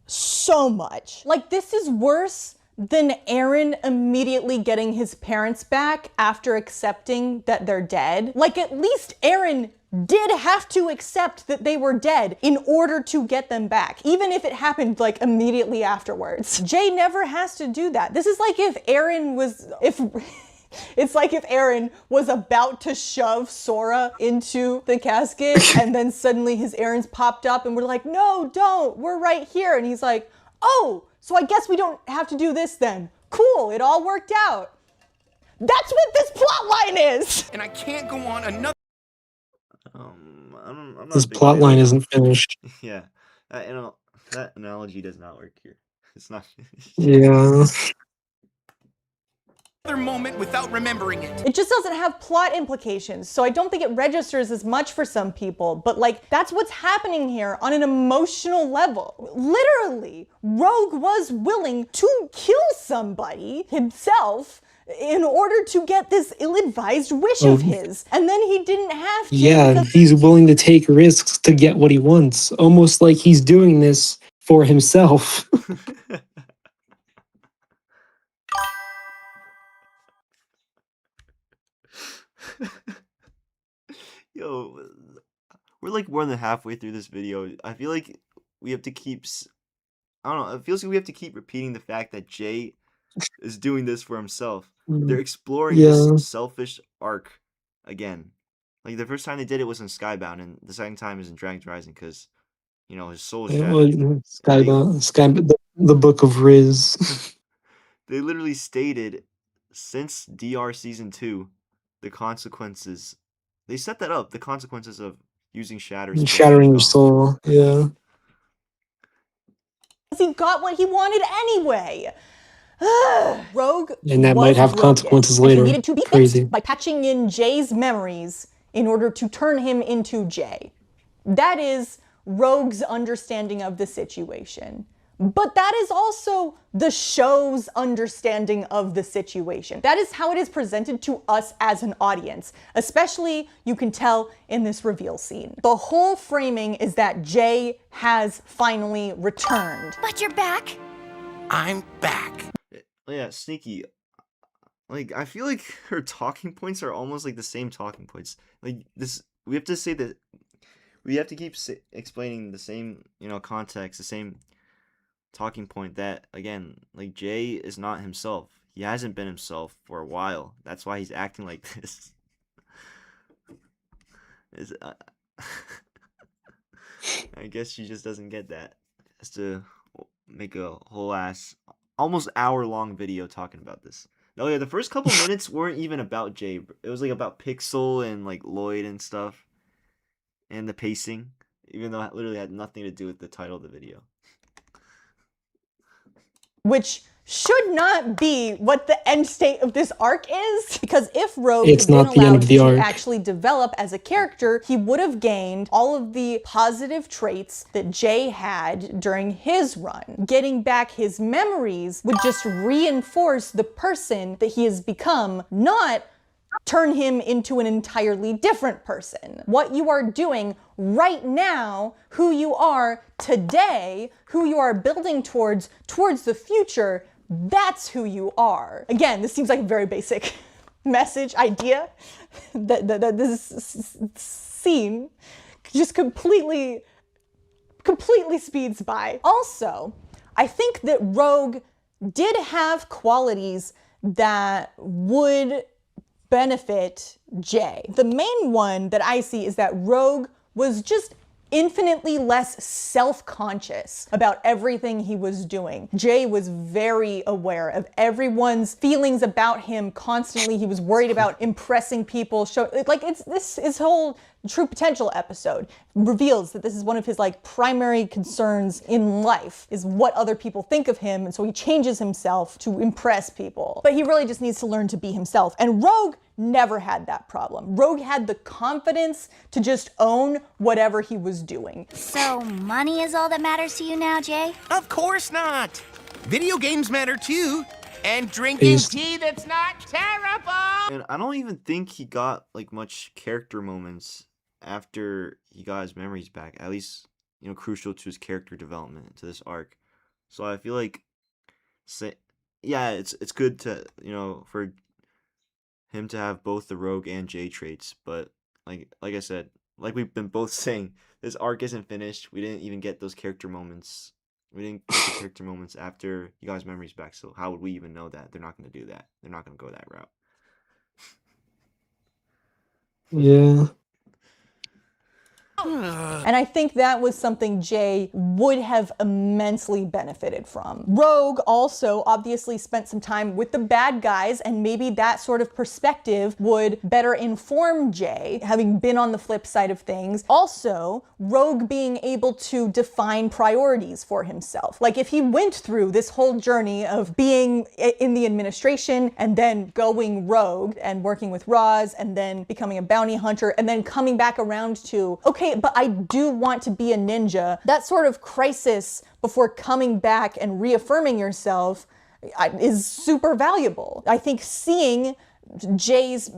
so much. Like, this is worse than Eren immediately getting his parents back after accepting that they're dead. Like, at least Eren did have to accept that they were dead in order to get them back, even if it happened like immediately afterwards. Jay never has to do that. This is like if Eren was, it's like if Eren was about to shove Sora into the casket and then suddenly his errands popped up and we're like, no, don't, we're right here. And he's like, oh, so I guess we don't have to do this then. Cool, it all worked out. That's what this plot line is. And I can't go on another... I'm not This a big plot fan line of- isn't finished. Yeah, that analogy does not work here. It's not finished. Yeah. moment without remembering it. It just doesn't have plot implications, so I don't think it registers as much for some people, but like, that's what's happening here on an emotional level. Literally, Rogue was willing to kill somebody himself in order to get this ill-advised wish of his, and then he didn't have to. Yeah, because- he's willing to take risks to get what he wants, almost like he's doing this for himself. Yo, we're like more than halfway through this video. I feel like we have to keep. I don't know. It feels like we have to keep repeating the fact that Jay is doing this for himself. They're exploring Yeah. this selfish arc again. Like the first time they did it was in Skybound, and the second time is in Dragon's Rising because his soul is Yeah, shattered. well, the Book of Riz. They literally stated since DR Season 2, the consequences. They set that up. The consequences of using Shatter's book are Shattering your strong. soul. Yeah. He got what he wanted anyway. Rogue And that was might have broken, consequences and he later. needed to be Crazy. fixed by patching in Jay's memories in order to turn him into Jay. That is Rogue's understanding of the situation. But that is also the show's understanding of the situation. That is how it is presented to us as an audience. Especially, you can tell in this reveal scene. The whole framing is that Jay has finally returned. But you're back. I'm back. Yeah, Sneaky. Like, I feel like her talking points are almost like the same talking points. Like, we have to say that, we have to keep explaining the same, context, the same talking point that, again, like, Jay is not himself. He hasn't been himself for a while. That's why he's acting like this. I guess she just doesn't get that. Has to make a whole ass, almost hour-long video talking about this. No, yeah, the first couple minutes weren't even about Jay. It was like about Pixel and like Lloyd and stuff, and the pacing, even though it literally had nothing to do with the title of the video. Which should not be what the end state of this arc is. Because if Rogue It's had been not the end allowed of the to arc. actually develop as a character, he would have gained all of the positive traits that Jay had during his run. Getting back his memories would just reinforce the person that he has become, not turn him into an entirely different person. What you are doing right now, who you are today, who you are building towards the future, that's who you are. Again, this seems like a very basic message, idea, that this scene just completely speeds by. Also, I think that Rogue did have qualities that would benefit Jay. The main one that I see is that Rogue was just infinitely less self-conscious about everything he was doing. Jay was very aware of everyone's feelings about him constantly. He was worried about impressing people. His whole True Potential episode reveals that this is one of his primary concerns in life, is what other people think of him, and so he changes himself to impress people. But he really just needs to learn to be himself. And Rogue never had that problem. Rogue had the confidence to just own whatever he was doing. So money is all that matters to you now, Jay? Of course not. Video games matter too. And drinking tea that's not terrible. And I don't even think he got much character moments after he got his memories back, at least crucial to his character development, to this arc. So I feel like, it's good to for him to have both the Rogue and Jay traits, but like I said, like we've been both saying, this arc isn't finished. We didn't even get those character moments. We didn't get the character moments after he got his memories back, so how would we even know that? They're not going to do that. They're not going to go that route. Yeah. And I think that was something Jay would have immensely benefited from. Rogue also obviously spent some time with the bad guys, and maybe that sort of perspective would better inform Jay, having been on the flip side of things. Also, Rogue being able to define priorities for himself. Like if he went through this whole journey of being in the administration and then going rogue and working with Roz and then becoming a bounty hunter and then coming back around to, okay, but I do want to be a ninja. That sort of crisis before coming back and reaffirming yourself is super valuable. I think seeing Jay's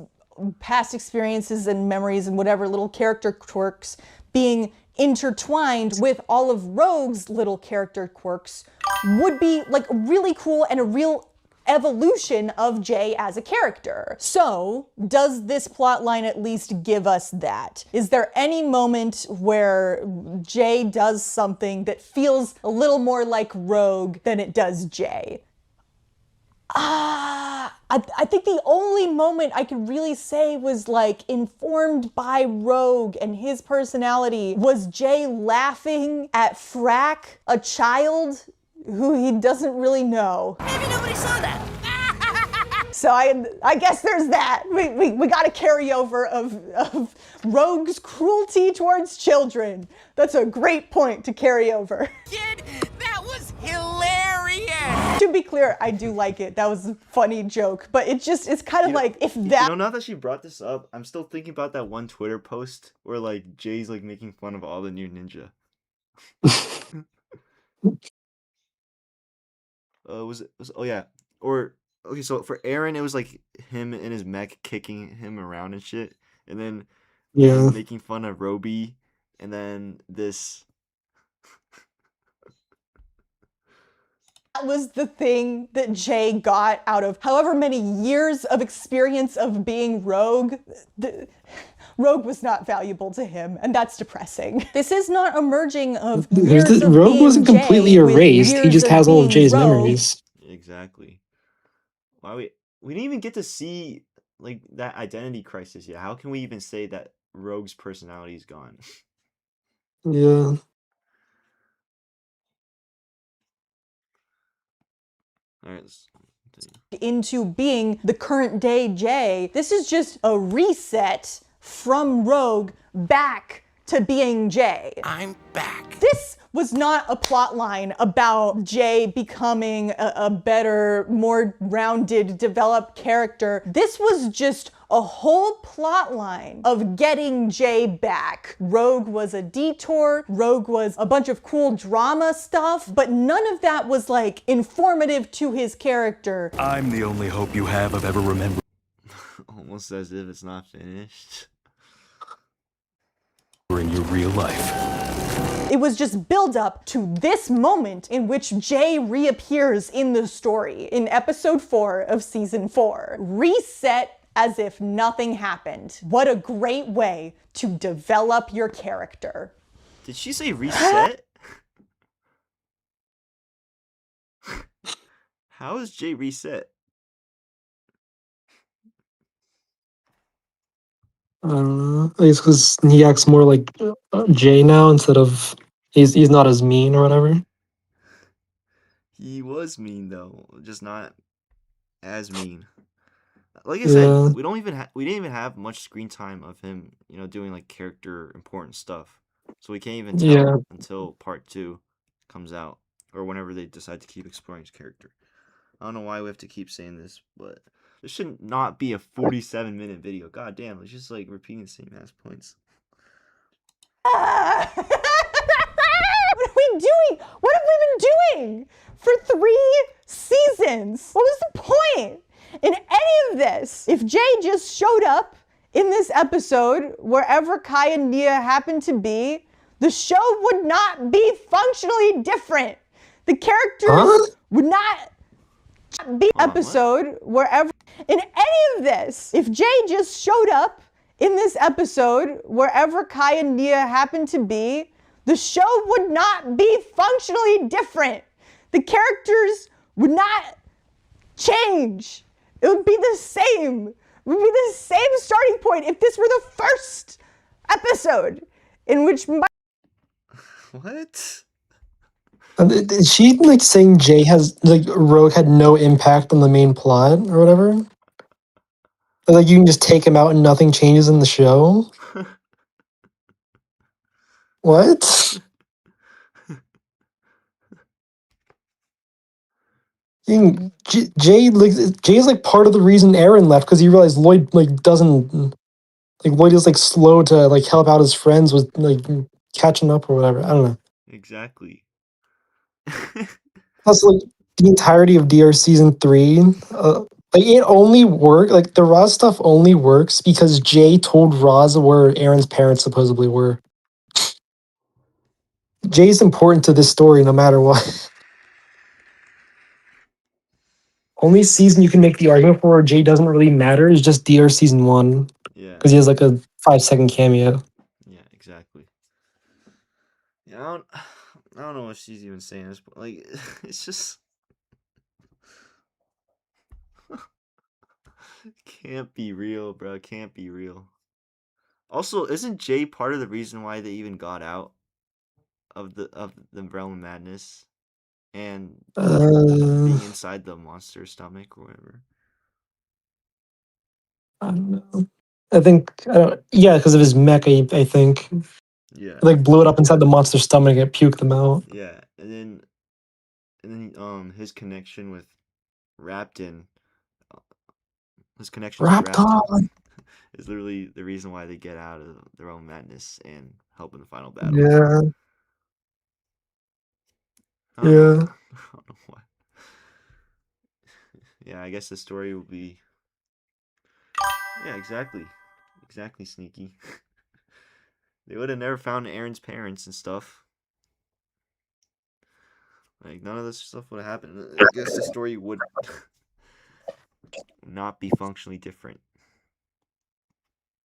past experiences and memories and whatever little character quirks being intertwined with all of Rogue's little character quirks would be really cool and a real evolution of Jay as a character. So, does this plotline at least give us that? Is there any moment where Jay does something that feels a little more like Rogue than it does Jay? I think the only moment I could really say was like informed by Rogue and his personality was Jay laughing at Frack, a child who he doesn't really know. Maybe nobody saw that. So I guess there's that. We got a carryover of Rogue's cruelty towards children. That's a great point to carry over. Kid, that was hilarious! To be clear, I do like it. That was a funny joke, but it's kind of like if that. You know, now that she brought this up, I'm still thinking about that one Twitter post where like Jay's like making fun of all the new ninja. Oh yeah, or okay, so for Aaron it was like him in his mech kicking him around and shit, and then Yeah. making fun of Roby, and then this. That was the thing that Jay got out of however many years of experience of being Rogue. Rogue was not valuable to him, and that's depressing. This is not a merging of years of Rogue being wasn't Jay completely with erased. He years just of has all of being Jay's Rogue. memories. Exactly. Why we didn't even get to see like that identity crisis yet. How can we even say that Rogue's personality is gone? Yeah. All right, let's continue. Into being the current day Jay. This is just a reset from Rogue back to being Jay. I'm back. This was not a plot line about Jay becoming a better, more rounded, developed character. This was just a whole plot line of getting Jay back. Rogue was a detour, Rogue was a bunch of cool drama stuff, but none of that was like informative to his character. I'm the only hope you have of ever remembering. Almost as if it's not finished. In your real life. It was just build up to this moment in which Jay reappears in the story in episode 4 of season 4. Reset as if nothing happened. What a great way to develop your character. Did she say reset? How is Jay reset? I don't know. I guess because he acts more like Jay now instead of he's not as mean or whatever. He was mean though, just not as mean. Like I said, Yeah. we didn't even have much screen time of him, you know, doing like character important stuff. So we can't even tell Yeah. until part 2 comes out or whenever they decide to keep exploring his character. I don't know why we have to keep saying this, but this should not be a 47-minute video. God damn, it's just like repeating the same ass points. What are we doing? What have we been doing for 3 seasons? What was the point in any of this? If Jay just showed up in this episode, wherever Kai and Nia happened to be, the show would not be functionally different. The characters would not be episode wherever in any of this. If Jay just showed up in this episode, wherever Kai and Nia happened to be, the show would not be functionally different. The characters would not change. It would be the same. It would be the same starting point if this were the first episode in which What? Is she like saying Jay has like Rogue had no impact on the main plot or whatever? Like you can just take him out and nothing changes in the show? What? Jay's like part of the reason Aaron left because he realized Lloyd like doesn't like Lloyd is like slow to like help out his friends with like catching up or whatever. I don't know. Exactly. Plus, like the entirety of DR season 3, like it only worked. Like the Roz stuff only works because Jay told Roz where Aaron's parents supposedly were. Jay's important to this story no matter what. Only season you can make the argument for where Jay doesn't really matter is just DR season 1 Yeah. because he has like a 5-second cameo. Yeah, exactly. Yeah, I don't know what she's even saying this, but like it's just Can't be real, bro. Can't be real. Also, isn't Jay part of the reason why they even got out of the realm of madness and being inside the monster stomach or whatever? I don't know. I think, yeah, because of his mech, I think. Yeah. It, like, blew it up inside the monster's stomach and puked them out. Yeah, and then his connection with Rapton, uh, his connection to Rapton Rapton! is literally the reason why they get out of their own madness and help in the final battle. Yeah, I don't know. yeah. I don't know why. Yeah, I guess the story will be. Yeah, exactly. Exactly, Sneaky. They would have never found Aaron's parents and stuff. Like, none of this stuff would have happened. I guess the story would not be functionally different.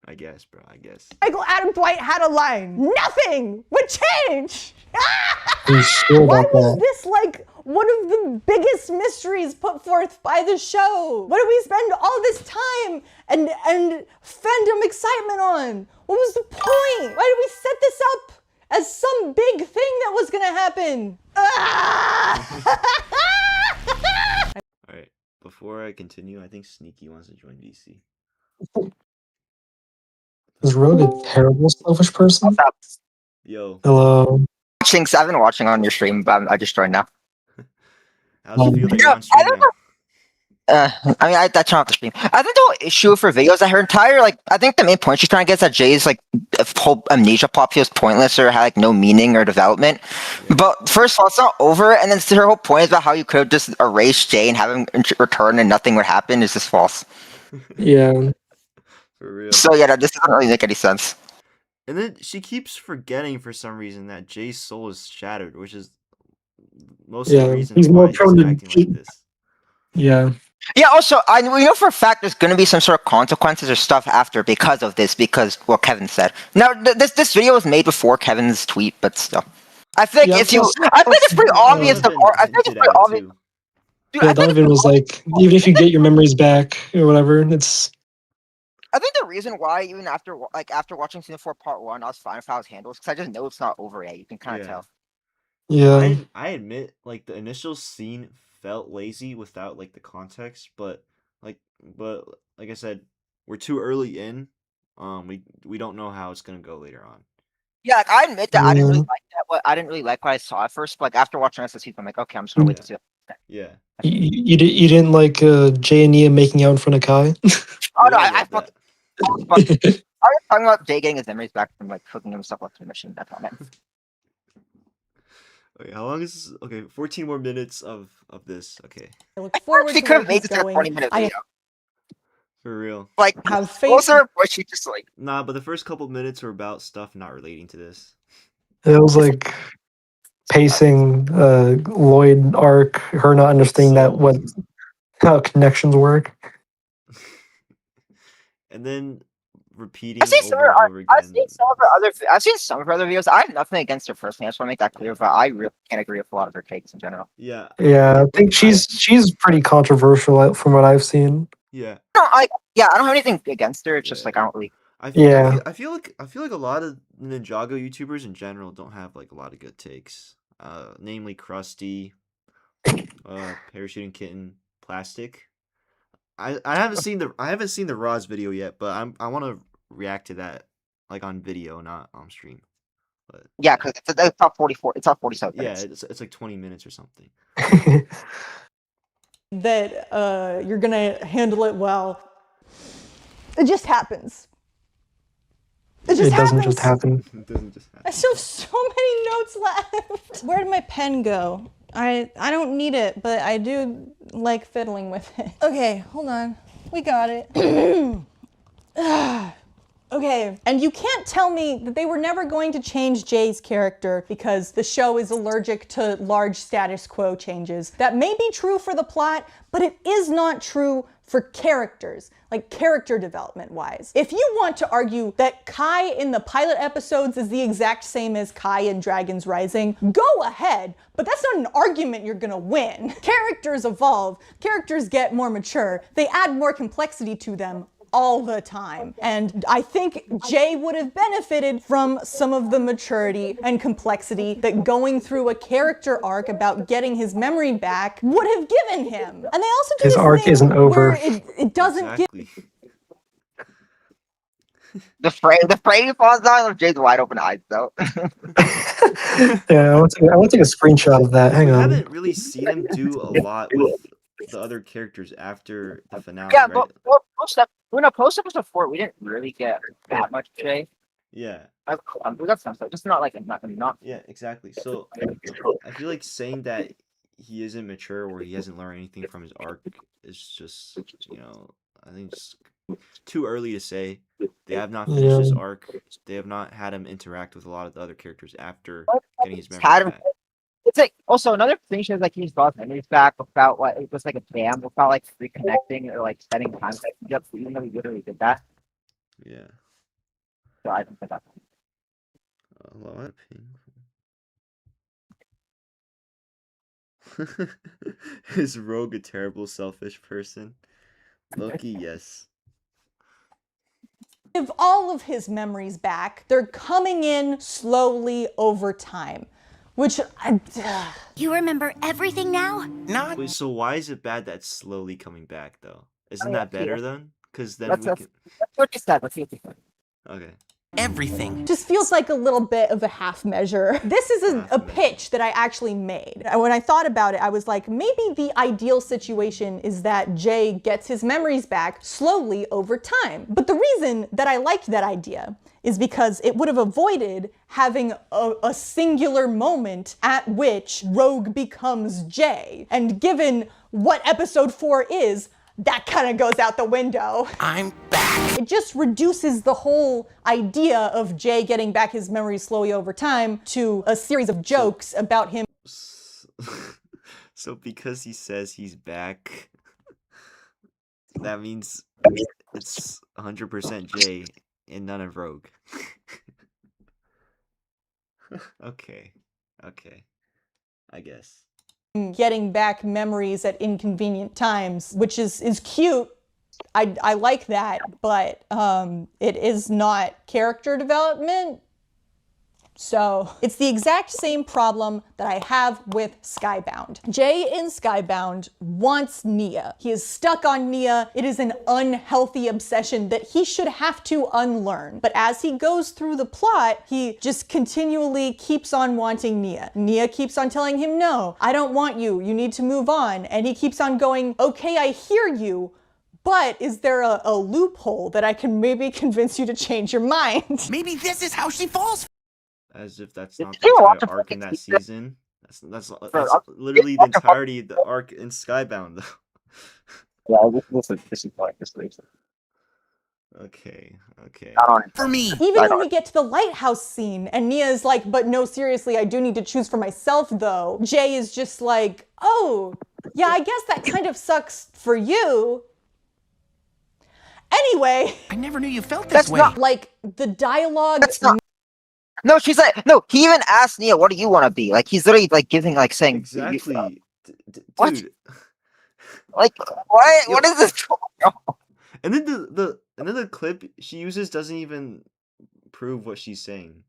I guess, bro. I guess. Michael Adam Dwight had a line. Nothing would change. I'm sure Why about was that. this like one of the biggest mysteries put forth by the show? What did we spend all this time and fandom excitement on? What was the point? Why did we set this up as some big thing that was gonna happen? Alright, before I continue, I think Sneaky wants to join VC. Is Rogue a terrible, selfish person? Yo, Hello. I've been watching on your stream, but I just joined now. how's it feel that you're on stream now? I mean, I turn off the stream. I think the whole issue for videos that her entire, like, I think the main point she's trying to get is that Jay's, like, whole amnesia plot feels pointless or had, like, no meaning or development. But first of all, it's not over, and then her whole point is about how you could have just erased Jay and have him return and nothing would happen is just false. Yeah. For real. So, yeah, this doesn't really make any sense. And then she keeps forgetting for some reason that Jay's soul is shattered, which is most of Yeah, the reason he's why more he's prone to acting like this. Yeah. Yeah, also, we know for a fact there's going to be some sort of consequences or stuff after because of this, because what Kevin said. Now, this video was made before Kevin's tweet, but still. I think Yeah, I think it's pretty obvious. I think it's pretty obvious. Dude, Yeah, Donovan was like, even if you get your memories back or whatever, it's. I think the reason why, even after watching Season 4 Part 1, I was fine with how it was handled, because I just know it's not over yet. You can kind of tell. Yeah. I admit, like, the initial scene felt lazy without, like, the context, but like I said, we're too early in. We don't know how it's gonna go later on. Yeah, like, I admit that I didn't really like that. I didn't really like what I saw at first, but like after watching the rest of the season, I'm like, okay, I'm just gonna wait to see it. Yeah. You didn't like Jay and Nia making out in front of Kai? Oh no, I love fucking. that. I was talking about Jay getting his memories back from like hooking himself up to the machine. That's all, man. Okay, how long is this? Okay, 14 more minutes of this. Okay, I look forward She to could where have made he's this a going. 20-minute I video. for real. Like, have faith. also, but she just like. Nah, but the first couple minutes were about stuff not relating to this. It was like pacing Lloyd arc, her not understanding how connections work. And then repeating I've seen some over and over again. I've seen some of her other videos. I have nothing against her personally. I just want to make that clear, but I really can't agree with a lot of her takes in general. Yeah. Yeah, I think she's pretty controversial from what I've seen. Yeah. No, I don't have anything against her. It's just like I don't really. I feel like a lot of Ninjago YouTubers in general don't have like a lot of good takes. Namely Krusty, Parachuting Kitten, Plastic. I haven't seen the Roz video yet, but I want to react to that like on video, not on stream. But Yeah, because it's top 44. It's top 47 yeah, minutes. it's like 20 minutes or something. That you're gonna handle it well. It just happens. It just doesn't happens. just happen. It doesn't just happen. I still have so many notes left. Where did my pen go? I don't need it, but I do like fiddling with it. Okay, hold on. We got it. Okay, and you can't tell me that they were never going to change Jay's character because the show is allergic to large status quo changes. That may be true for the plot, but it is not true for characters, like character development wise. If you want to argue that Kai in the pilot episodes is the exact same as Kai in Dragon's Rising, go ahead, but that's not an argument you're gonna win. Characters evolve, characters get more mature, they add more complexity to them all the time. And I think Jay would have benefited from some of the maturity and complexity that going through a character arc about getting his memory back would have given him. And they also do His this arc thing isn't over. where it doesn't give Exactly. The frame falls down with Jay's wide open eyes, though. Yeah, I want to take a screenshot of that. Hang We on. haven't really seen him do a lot with the other characters after the finale, Yeah, right? but post episode 4, we didn't really get that much Jay. Yeah. We got some stuff, just not like not. Yeah, exactly. So I feel like saying that he isn't mature or he hasn't learned anything from his arc is just, I think it's too early to say. They have not finished his arc. They have not had him interact with a lot of the other characters after getting his memory back. It's like also another thing shows like he's brought memories back without what it was like a dam without like reconnecting or like setting time up, even though he literally did that. Yeah. So I think that's A lot painful. Is Rogue a terrible, selfish person? Loki, yes. give all of his memories back. They're coming in slowly over time, which You remember everything now? Not. Wait, so why is it bad that's slowly coming back though? Isn't that better then? Because then That's we can. what you said. Let's see what you said. Okay. Everything. just feels like a little bit of a half measure. This is a pitch that I actually made. When I thought about it, I was like, maybe the ideal situation is that Jay gets his memories back slowly over time. But the reason that I liked that idea is because it would have avoided having a singular moment at which Rogue becomes Jay. And given what episode 4 is, that kind of goes out the window. I'm back. It just reduces the whole idea of Jay getting back his memories slowly over time to a series of jokes about him. So because he says he's back, that means it's 100% Jay and none of Rogue. Okay. I guess. Getting back memories at inconvenient times, which is cute. I like that, but it is not character development. So it's the exact same problem that I have with Skybound. Jay in Skybound wants Nia. He is stuck on Nia. It is an unhealthy obsession that he should have to unlearn. But as he goes through the plot, he just continually keeps on wanting Nia. Nia keeps on telling him, no, I don't want you. You need to move on. And he keeps on going, okay, I hear you. But is there a loophole that I can maybe convince you to change your mind? Maybe this is how she falls. As if that's not you the watch entire a arc in fucking that season? season. That's literally the entirety of the arc in Skybound, though. Yeah, this is like this. Okay. For me. Even when we get to the lighthouse scene and Nia is like, but no, seriously, I do need to choose for myself though. Jay is just like, oh, yeah, I guess that kind of sucks for you. Anyway. I never knew you felt this That's way. not- Like, the dialogue. That's not. No, she's like, no. He even asked Nia, "What do you want to be?" Like he's literally like giving, like saying, Exactly. What? Dude. Like what? What is this? And then the clip she uses doesn't even prove what she's saying.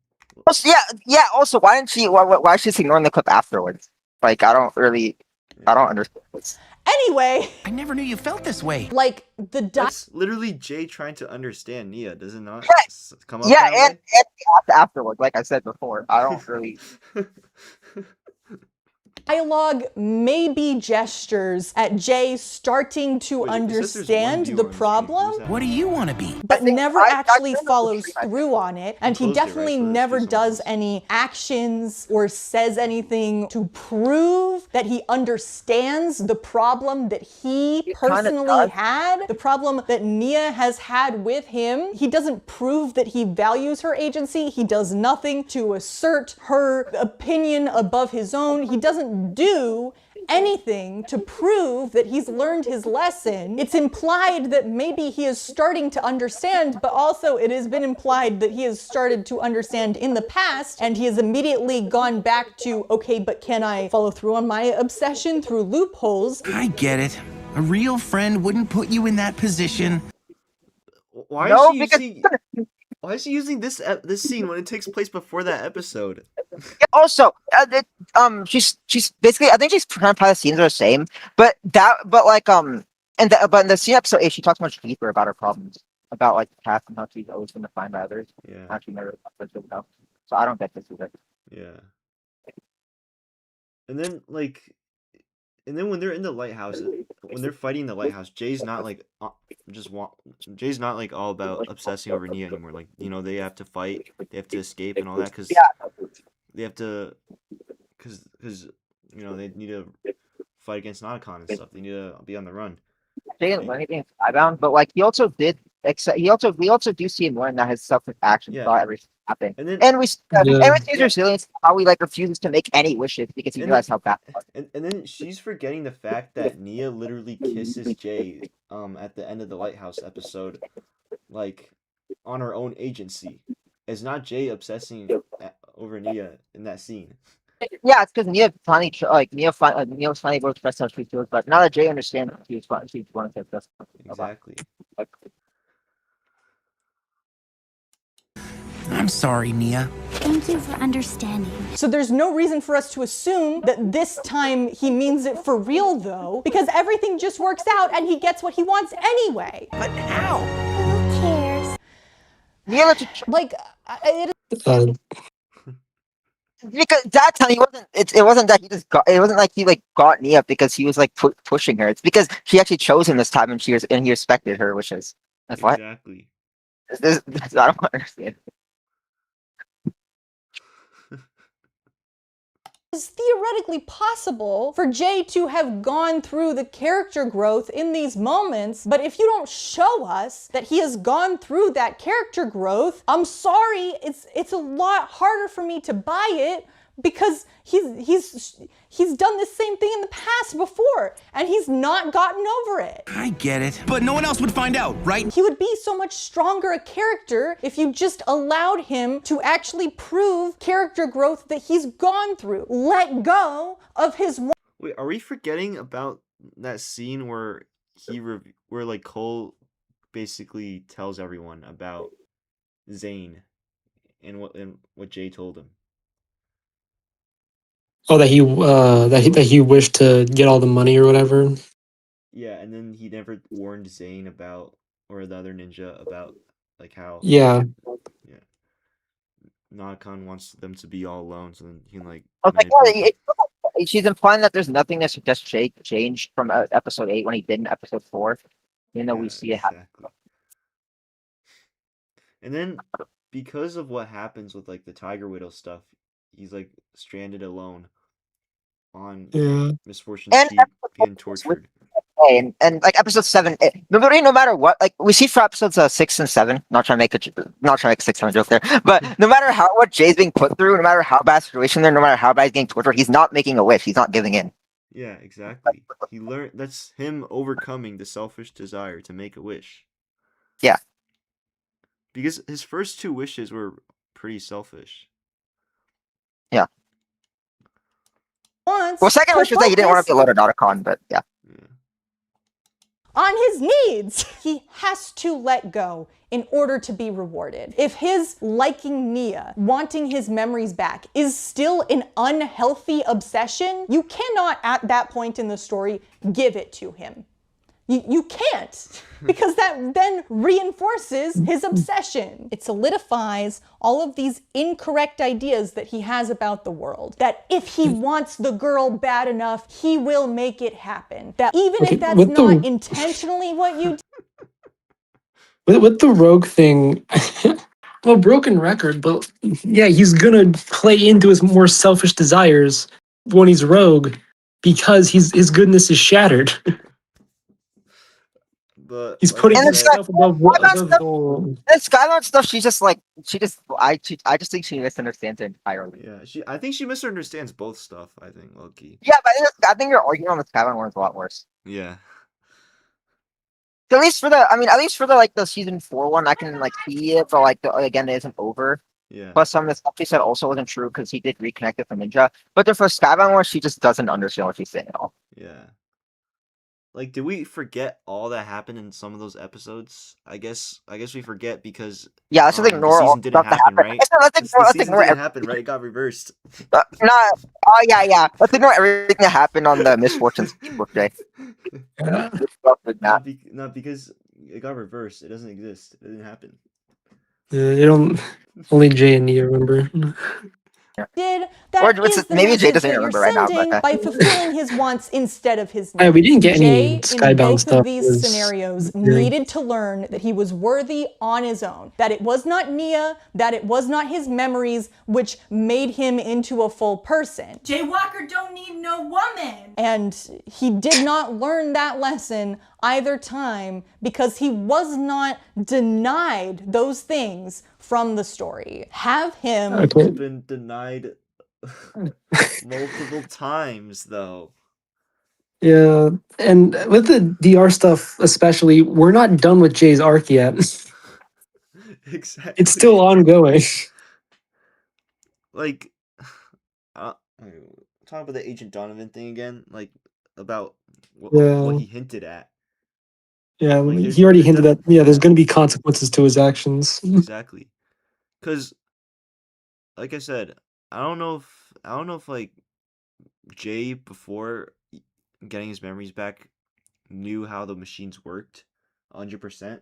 Also, yeah. Also, why didn't she? Why is she just ignoring the clip afterwards? Like I don't understand this. Anyway. I never knew you felt this way. Like, the That's literally Jay trying to understand Nia, does it not? Yeah. Come up Yeah, that and afterwards, like I said before, I don't really. dialogue may be gestures at Jay starting to Wait, it says there's one understand viewer the on the stream. problem. Who's that? What do you want to be? But never I actually think- follows through on it. And he closed it, right? definitely So there's never two does songs. any actions or says anything to prove that he understands the problem that he kinda personally does. had, the problem that Nia has had with him. He doesn't prove that he values her agency. He does nothing to assert her opinion above his own. He doesn't do anything to prove that he's learned his lesson. It's implied that maybe he is starting to understand, but also it has been implied that he has started to understand in the past, and he has immediately gone back to, okay, but can I follow through on my obsession through loopholes? I get it. A real friend wouldn't put you in that position. Why is she using this scene when it takes place before that episode? Yeah, also, she's basically, I think she's trying to play the scenes are the same, but in the scene episode 8, she talks much deeper about her problems, about like the past and how she's always been defined by others. Yeah. How she never let herself. So I don't get this either. Yeah. And then when they're in the lighthouse, when they're fighting the lighthouse, Jay's not like Jay's not like all about obsessing over Nia anymore. Like, you know, they have to fight, they have to escape and all that because they have to, because you know, they need to fight against Notacon and stuff. They need to be on the run. Jay didn't learn anything Skybound, but like we also do see him learn that his self-action thought everything happened. And we see his resilience, how he like refuses to make any wishes because he realized how bad it was. And then she's forgetting the fact that Nia literally kisses Jay at the end of the lighthouse episode, like on her own agency. It's not Jay obsessing over Nia in that scene. Yeah, it's because Nia finally was finally able to express how she feels, but now that Jay understands, she wanted to express. Exactly. I'm sorry, Nia. Thank you for understanding. So there's no reason for us to assume that this time he means it for real, though, because everything just works out and he gets what he wants anyway. But how? Who cares? Nia, Like, because that time he wasn't. It wasn't that he just got. It wasn't like he like got Nia because he was like pushing her. It's because he actually chose him this time, and he respected her wishes. That's what. Exactly. I don't understand. It's theoretically possible for Jay to have gone through the character growth in these moments, but if you don't show us that he has gone through that character growth, I'm sorry, it's a lot harder for me to buy it because he's done the same thing in the past before and he's not gotten over it. I get it. But no one else would find out, right? He would be so much stronger a character if you just allowed him to actually prove character growth that he's gone through. Let go of his... Wait, are we forgetting about that scene where where like Cole basically tells everyone about Zane and what Jay told him? Oh, that he wished to get all the money or whatever. Yeah, and then he never warned Zane about, or the other ninja about, like how Notacon wants them to be all alone, so then he can like. She's implying that there's nothing that suggests Jay changed from episode 8 when he did in episode 4. You know, we see it happen. And then because of what happens with like the Tiger Widow stuff, he's like stranded alone on Misfortune's Keep being tortured. And like episode 7, no matter what, like we see for episodes 6 and 7, not trying to make a 6-7 joke there, but no matter what Jay's being put through, no matter how bad situation there, no matter how bad he's getting tortured, he's not making a wish, he's not giving in. Yeah, exactly. He learned, that's him overcoming the selfish desire to make a wish. Yeah. Because his first 2 wishes were pretty selfish. Yeah. Well, second wish was that he didn't want to be a loaded Notacon, but yeah. On his needs. He has to let go in order to be rewarded. If his liking Nia, wanting his memories back, is still an unhealthy obsession, you cannot at that point in the story give it to him. You can't, because that then reinforces his obsession. It solidifies all of these incorrect ideas that he has about the world. That if he wants the girl bad enough, he will make it happen. That even if that's not intentionally what you do. With the rogue thing, well, broken record, but yeah, he's gonna play into his more selfish desires when he's rogue because his goodness is shattered. But He's like putting I And it's said, himself above Skybound above stuff. the world. And Skybound stuff. I just think she misunderstands it entirely. yeah, I think she misunderstands both stuff. I think Loki. Yeah, but I think your argument on the Skybound one is a lot worse. Yeah, At least for the like the season 4 one, I can like see it, but like again, it isn't over. yeah. Plus, some of the stuff she said also wasn't true because he did reconnect with the ninja. But the first Skybound one, she just doesn't understand what she's saying at all. Yeah. Like, did we forget all that happened in some of those episodes? I guess we forget because Yeah, let's just the ignore all season the didn't stuff that happen, happened. right? Let's The season ignore didn't everything. happen, right? It got reversed. Oh yeah. Let's ignore everything that happened on the Misfortunes birthday. Yeah. Not because it got reversed. It doesn't exist. It didn't happen. Yeah, you don't. Only Jay and Nia remember. Did Or that is the maybe Jay message doesn't that you're remember right now, sending but by fulfilling his wants instead of his Yeah, needs. we didn't get any Jay, in Skybound both stuff. of these was- scenarios, yeah. needed to learn that he was worthy on his own. That it was not Nia, that it was not his memories, which made him into a full person. Jay Walker don't need no woman. And he did not learn that lesson either time because he was not denied those things from the story. Have him Okay. He's been denied multiple times, though. Yeah, and with the DR stuff especially, we're not done with Jay's arc yet. Exactly. It's still ongoing. Like, talk about the Agent Donovan thing again. Like about what Yeah. he hinted at. Yeah, Like, he already hinted that. Yeah, there's going to be consequences to his actions. Exactly. Because, like I said, I don't know if like Jay before getting his memories back knew how the machines worked 100%.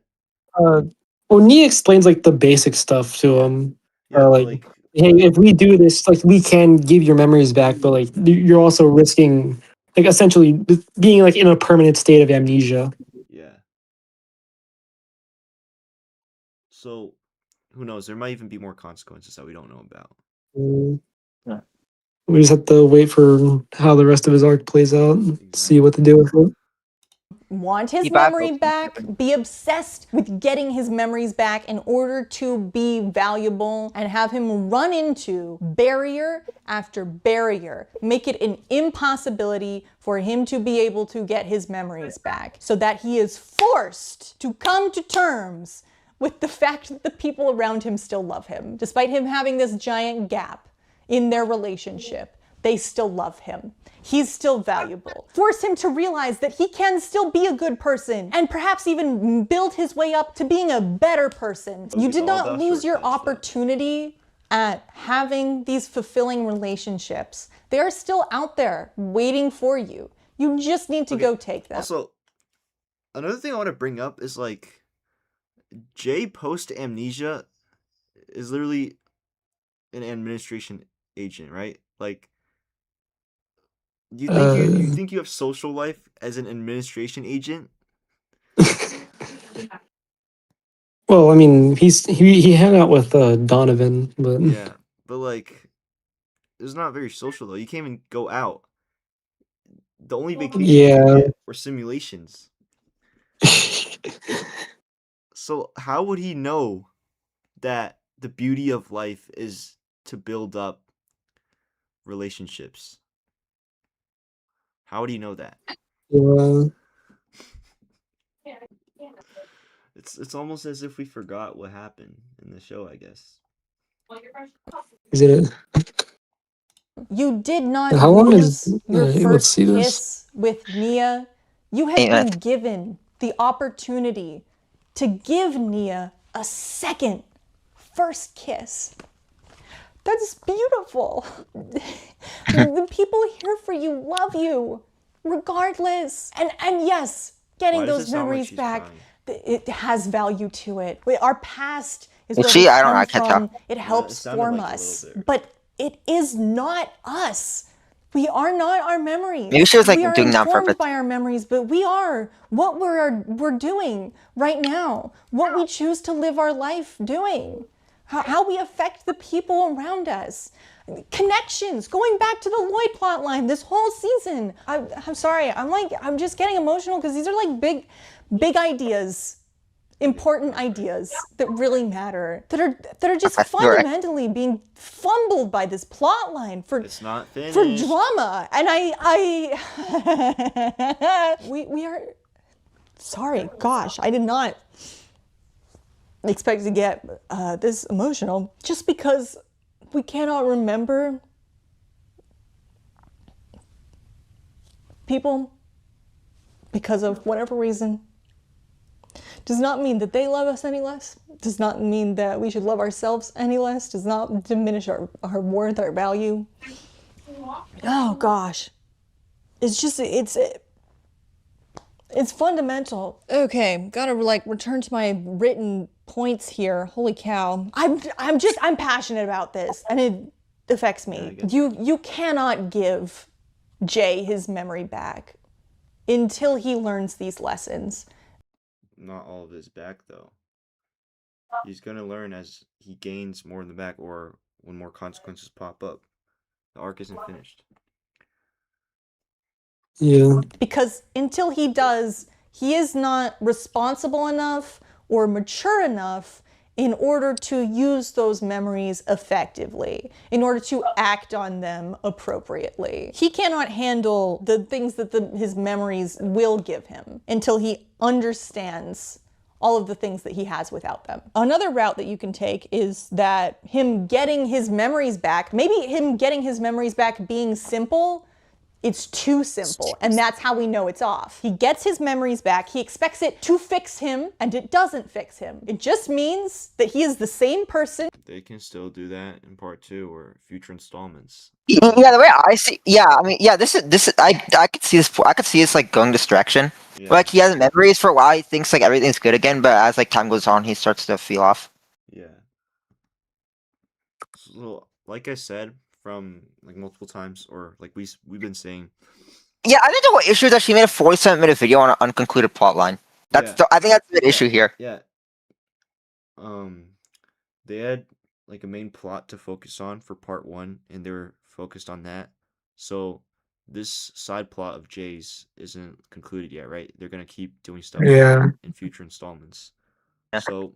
Well, Nia explains like the basic stuff to him. Yeah, but, like, hey, if we do this, like we can give your memories back, but like you're also risking, like essentially being like in a permanent state of amnesia. yeah. So, who knows? There might even be more consequences that we don't know about. Yeah. We just have to wait for how the rest of his arc plays out, and see what to do with it. want his Be back, memory okay. back, be obsessed with getting his memories back in order to be valuable, and have him run into barrier after barrier, make it an impossibility for him to be able to get his memories back, so that he is forced to come to terms with the fact that the people around him still love him. Despite him having this giant gap in their relationship, they still love him. He's still valuable. Force him to realize that he can still be a good person and perhaps even build his way up to being a better person. You did not lose your opportunity at having these fulfilling relationships. They are still out there waiting for you. You just need to go take them. Also, another thing I want to bring up is like Jay post amnesia is literally an administration agent, right? Like, do you think you have social life as an administration agent? Well, I mean, he hung out with Donovan, but Yeah, but like, it's not very social though. You can't even go out. The only vacations you get were simulations. So how would he know that the beauty of life is to build up relationships? How would he know that? It's almost as if we forgot what happened in the show, I guess. Is it? You did not How long lose is? your let's first see this. kiss with Nia. You have been given the opportunity to give Nia a second first kiss. That's beautiful. The people here for you love you, regardless. And yes, getting Why does those it sound like memories she's back, crying? it has value to it. Our past is Is where she? we I don't know, come I can't from. tell. It it helps sounded form like a us, little bit. but it is not us. We are not our memories. Maybe she was, like, we are doing that on informed purpose. by our memories, but we are what we're doing right now, what we choose to live our life doing. how we affect the people around us. Connections, going back to the Lloyd plot line this whole season. I'm sorry, I'm just getting emotional because these are like big ideas, important ideas that really matter, that are just fundamentally being fumbled by this plot line for It's not finished. for drama. And we are sorry, gosh, I did not expect to get this emotional just because we cannot remember people because of whatever reason does not mean that they love us any less, does not mean that we should love ourselves any less, does not diminish our worth, our value. Oh gosh. It's just, it's fundamental. Okay, gotta like return to my written points here. Holy cow. I'm passionate about this and it affects me. You cannot give Jay his memory back until he learns these lessons. Not all of his back though. He's gonna learn as he gains more in the back or when more consequences pop up. The arc isn't finished. Yeah. Because until he does, he is not responsible enough or mature enough in order to use those memories effectively, in order to act on them appropriately. He cannot handle the things that his memories will give him until he understands all of the things that he has without them. Another route that you can take is that him getting his memories back, maybe him getting his memories back being simple, it's too simple, and that's how we know it's off. He gets his memories back, he expects it to fix him, and it doesn't fix him. It just means that he is the same person. They can still do that in part 2 or future installments. Yeah, the way I see, this is I could see this. I could see this like going this direction. Yeah. Like he has memories for a while. He thinks like everything's good again, but as like time goes on, he starts to feel off. Yeah. So, like I said, from like multiple times, or like we've been saying. Yeah, I think the whole issue is that she made a 47-minute video on an unconcluded plot line. That's I think that's the issue here. Yeah. They had like a main plot to focus on for part 1, and they were focused on that. So this side plot of Jay's isn't concluded yet, right? They're gonna keep doing stuff in future installments. So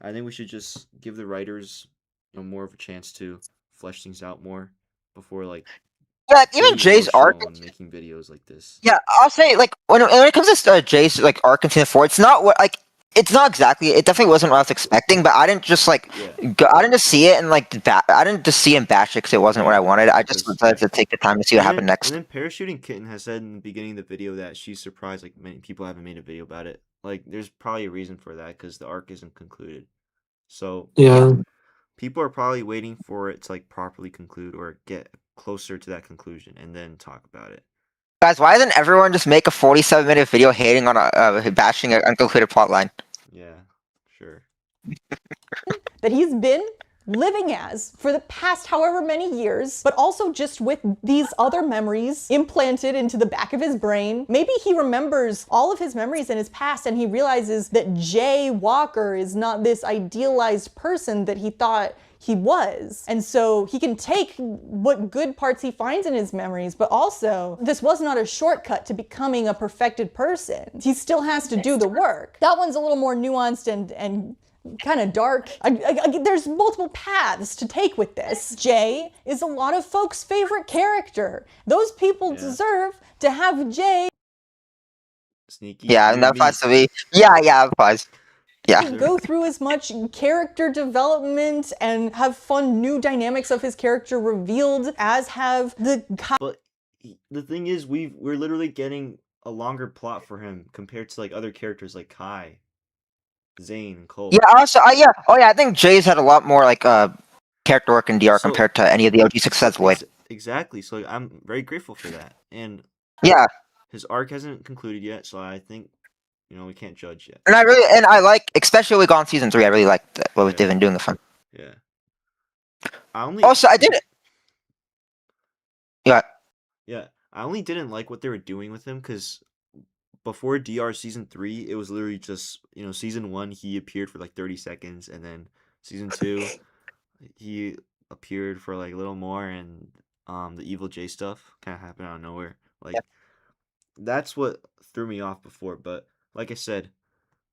I think we should just give the writers, more of a chance to flesh things out more before like even Jay's arc and making videos like this. Yeah, I'll say like when it comes to Jay's like arc in season 4, it's not what like it's not exactly. It definitely wasn't what I was expecting, but I didn't just like I didn't just see it and like I didn't just see and bash it because it wasn't what I wanted. I just decided to take the time to see what happened next. And then Parachuting Kitten has said in the beginning of the video that she's surprised like many people haven't made a video about it. Like there's probably a reason for that because the arc isn't concluded. So people are probably waiting for it to like properly conclude or get closer to that conclusion and then talk about it. Guys, why doesn't everyone just make a 47-minute video hating on bashing an unconcluded plotline? Yeah, sure. That he's been living as for the past however many years, but also just with these other memories implanted into the back of his brain. Maybe he remembers all of his memories in his past and he realizes that Jay Walker is not this idealized person that he thought he was. And so he can take what good parts he finds in his memories, but also this was not a shortcut to becoming a perfected person. He still has to do the work. That one's a little more nuanced and kind of dark. There's multiple paths to take with this. Jay is a lot of folks' favorite character. Those people deserve to have Jay. Sneaky. Yeah, and that applies to me. Yeah, it applies. Yeah. Go through as much character development and have fun new dynamics of his character revealed as have the. But the thing is, we're literally getting a longer plot for him compared to like other characters like Kai, Zane, and Cole. Yeah. Also, I think Jay's had a lot more like character work in DR compared to any of the OG success would. Exactly. So I'm very grateful for that. And his arc hasn't concluded yet, so I think. We can't judge yet. And I like, especially with Gone Season 3, I really liked what they've been doing with him. Yeah. I did it. Yeah. Yeah. I only didn't like what they were doing with him because before DR Season 3, it was literally just, Season 1, he appeared for like 30 seconds, and then season 2, he appeared for like a little more, and the evil Jay stuff kind of happened out of nowhere. Like that's what threw me off before, but like I said,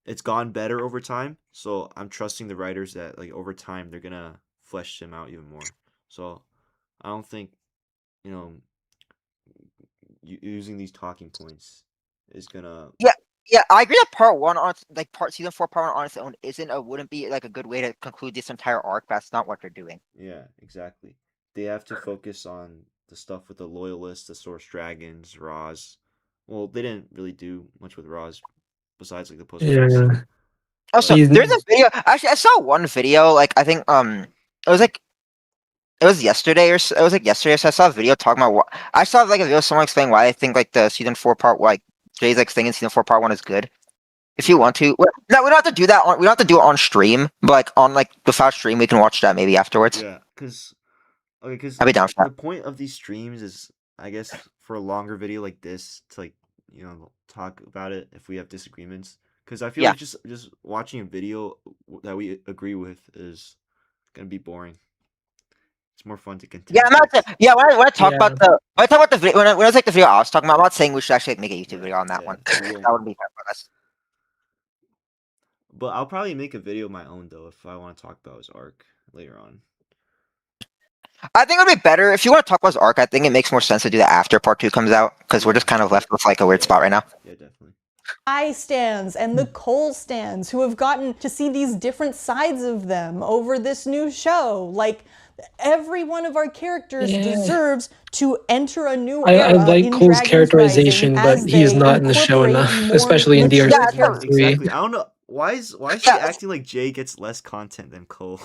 it's gone better over time. So I'm trusting the writers that like over time they're gonna flesh him out even more. So I don't think, you know, using these talking points is gonna. Yeah, I agree that part 1 on season 4 part 1 on its own wouldn't be like a good way to conclude this entire arc. That's not what they're doing. Yeah, exactly. They have to focus on the stuff with the Loyalists, the Source Dragons, Roz. Well, they didn't really do much with Roz besides like the post. Yeah. Also, there's a video. Actually, I saw one video. Like I think it was yesterday or so, it was like yesterday. So I saw a video talking about what I saw like a video someone explaining why I think like the season 4 part like Jay's like thing in season 4 part 1 is good. If you want to, no, we don't have to do that. We don't have to do it on stream, but like on like the fast stream, we can watch that maybe afterwards. Yeah, because I'll be down for the that. point of these streams is, I guess, for a longer video like this to like talk about it if we have disagreements. Because I feel like just watching a video that we agree with is gonna be boring. It's more fun to continue. Yeah, when I talk about the video, when I was like the video I was talking about, I'm not saying we should actually make a YouTube video on that one. That would be fun for us. But I'll probably make a video of my own though if I want to talk about his arc later on. I think it would be better if you want to talk about his arc. I think it makes more sense to do that after part 2 comes out because we're just kind of left with like a weird spot right now. Yeah, definitely. I stands and the Cole stands who have gotten to see these different sides of them over this new show. Like every one of our characters deserves to enter a new era. I like in Cole's Dragon's characterization, Rising but he is as not they in the show incorporate enough, more especially in mature DRC characters. 3. Exactly. I don't know why is she acting like Jay gets less content than Cole.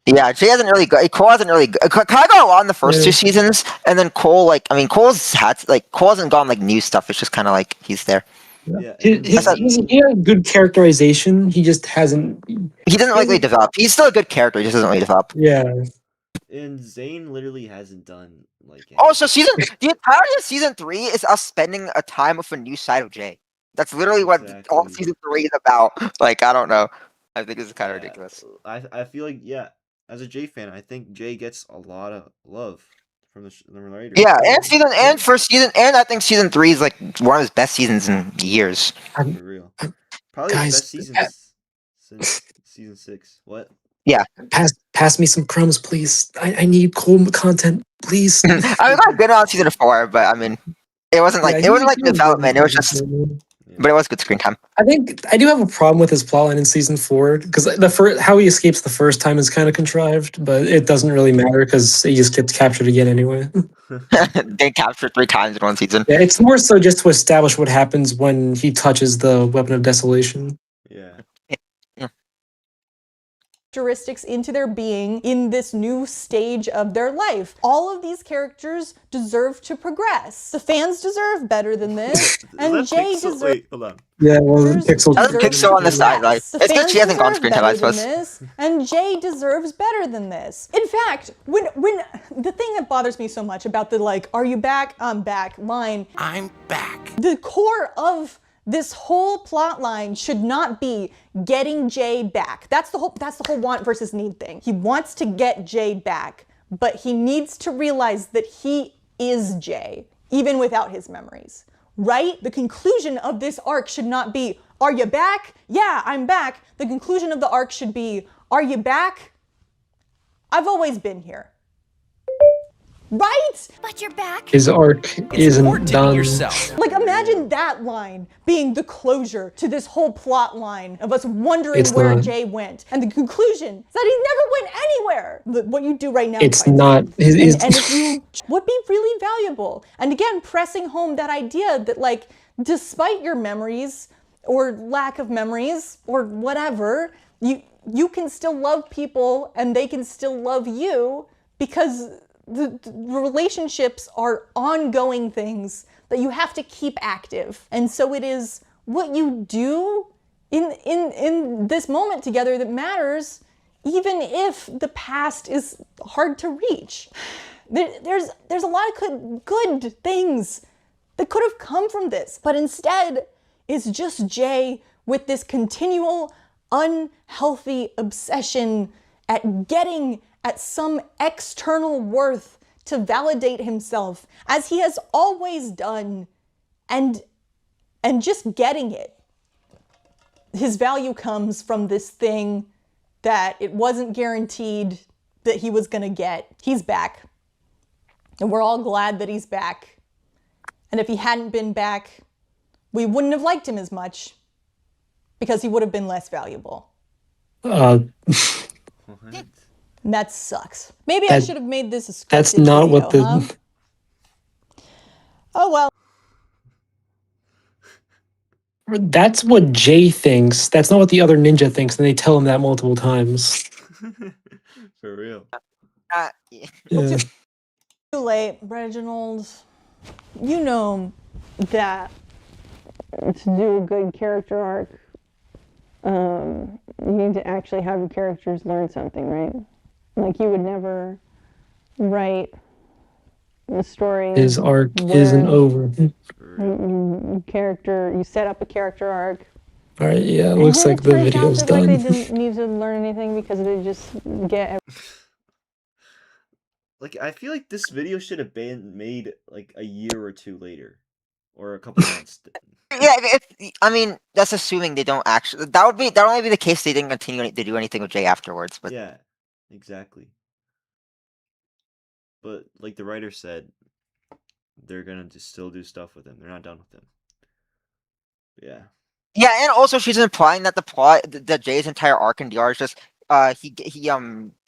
Yeah, Jay hasn't really got. Cole hasn't really. Kyle got a lot in the first 2 seasons, and then Cole, Cole's had Cole hasn't gotten like new stuff. It's just kind of like he's there. Yeah, He had good characterization. He just hasn't. He doesn't really develop. He's still a good character. He just doesn't really develop. Yeah. And Zane literally hasn't done like. Oh, so the entirety of season 3 is us spending a time with a new side of Jay. That's literally what all season 3 is about. Like I don't know. I think this is kind of ridiculous. I feel like as a Jay fan, I think Jay gets a lot of love from the writers. Yeah, and I think season 3 is like one of his best seasons in years. For real. Probably his best season since season 6. What? Yeah. Pass me some crumbs, please. I need Cole content, please. I mean, not good on season 4, but I mean, it wasn't like development. It was just, but it was good screen time. I think I do have a problem with his plotline in season 4 because how he escapes the first time is kind of contrived, but it doesn't really matter because he just gets captured again anyway. They captured 3 times in one season. Yeah, it's more so just to establish what happens when he touches the Weapon of Desolation. Yeah. Characteristics into their being in this new stage of their life. All of these characters deserve to progress. The fans deserve better than this, and Jay deserves. Wait, hold on. Yeah, well, Pixel on the side, like it's good she hasn't gone screen time, I suppose. And Jay deserves better than this. In fact, when the thing that bothers me so much about the like, "Are you back? I'm back" line. I'm back. The core of this whole plot line should not be getting Jay back. That's the whole want versus need thing. He wants to get Jay back, but he needs to realize that he is Jay, even without his memories. Right? The conclusion of this arc should not be, "Are you back? Yeah, I'm back." The conclusion of the arc should be, "Are you back? I've always been here." Right? But you're back. His arc isn't done. Like imagine that line being the closure to this whole plot line of us wondering where Jay went. And the conclusion is that he never went anywhere. What you do right now. It's not. And if you would be really valuable. And again, pressing home that idea that like, despite your memories or lack of memories or whatever, you can still love people and they can still love you because the relationships are ongoing things that you have to keep active. And so it is what you do in this moment together that matters, even if the past is hard to reach. There's a lot of good things that could have come from this, but instead it's just Jay with this continual unhealthy obsession at getting at some external worth to validate himself, as he has always done, and just getting it. His value comes from this thing that it wasn't guaranteed that he was gonna get. He's back. And we're all glad that he's back. And if he hadn't been back, we wouldn't have liked him as much, because he would have been less valuable. What? And that sucks. Maybe I should have made this a scripted That's not video, what the. huh? Oh well. That's what Jay thinks. That's not what the other ninja thinks, and they tell him that multiple times. For real. Yeah. Too late, Reginald. You know that to do a good character arc, you need to actually have your characters learn something, right? Like, you would never write the story. His arc isn't over. You set up a character arc. All right, yeah, it looks like the video's Like done. they didn't need to learn anything because they just get. Like, I feel like this video should have been made like a year or two later, or a couple months. Yeah, I mean, that's assuming they don't actually. That would only be the case if they didn't continue to do anything with Jay afterwards. But Yeah, exactly. But like the writer said, they're gonna just still do stuff with him. They're not done with him. Yeah. yeah, and also she's implying that the plot, that Jay's entire arc in DR is just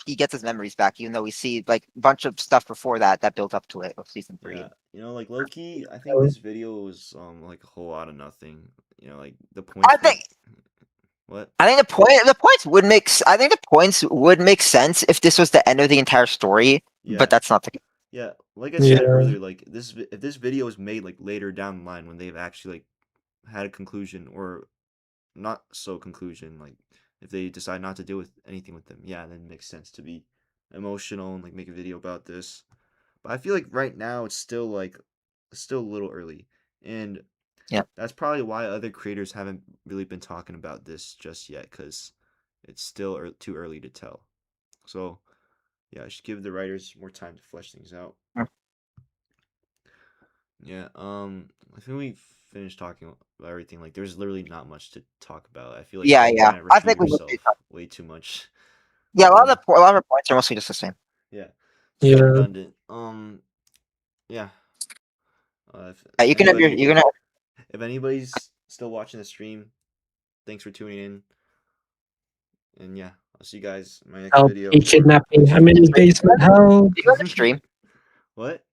he gets his memories back, even though we see like a bunch of stuff before that built up to it of season 3. Yeah, you know, like low-key, I think this video was like a whole lot of nothing. You know, like the point. I think. What? I think the points would make. I think the points would make sense if this was the end of the entire story, Yeah. but that's not the case. Yeah, like I said Yeah. earlier, like if this video was made like later down the line when they've actually like had a conclusion or not so conclusion, like if they decide not to do with anything with them, yeah, then it makes sense to be emotional and like make a video about this. But I feel like right now it's still a little early, and Yeah. that's probably why other creators haven't really been talking about this just yet, because it's still too early to tell. So yeah, I should give the writers more time to flesh things out. Mm. Yeah, I think we finished talking about everything. Like, there's literally not much to talk about. I feel like Yeah, you yeah. kinda I think repeat we would yourself be way too much. Yeah, a lot of the points are mostly just the same. Yeah, Yeah. redundant. Yeah. You can have you're gonna. If anybody's still watching the stream, thanks for tuning in. And yeah, I'll see you guys in my next Help, video. he kidnapped me. I'm in his basement. Help. Did you go on the stream? What?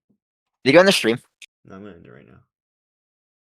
Did you go on the stream? No, I'm gonna end it right now.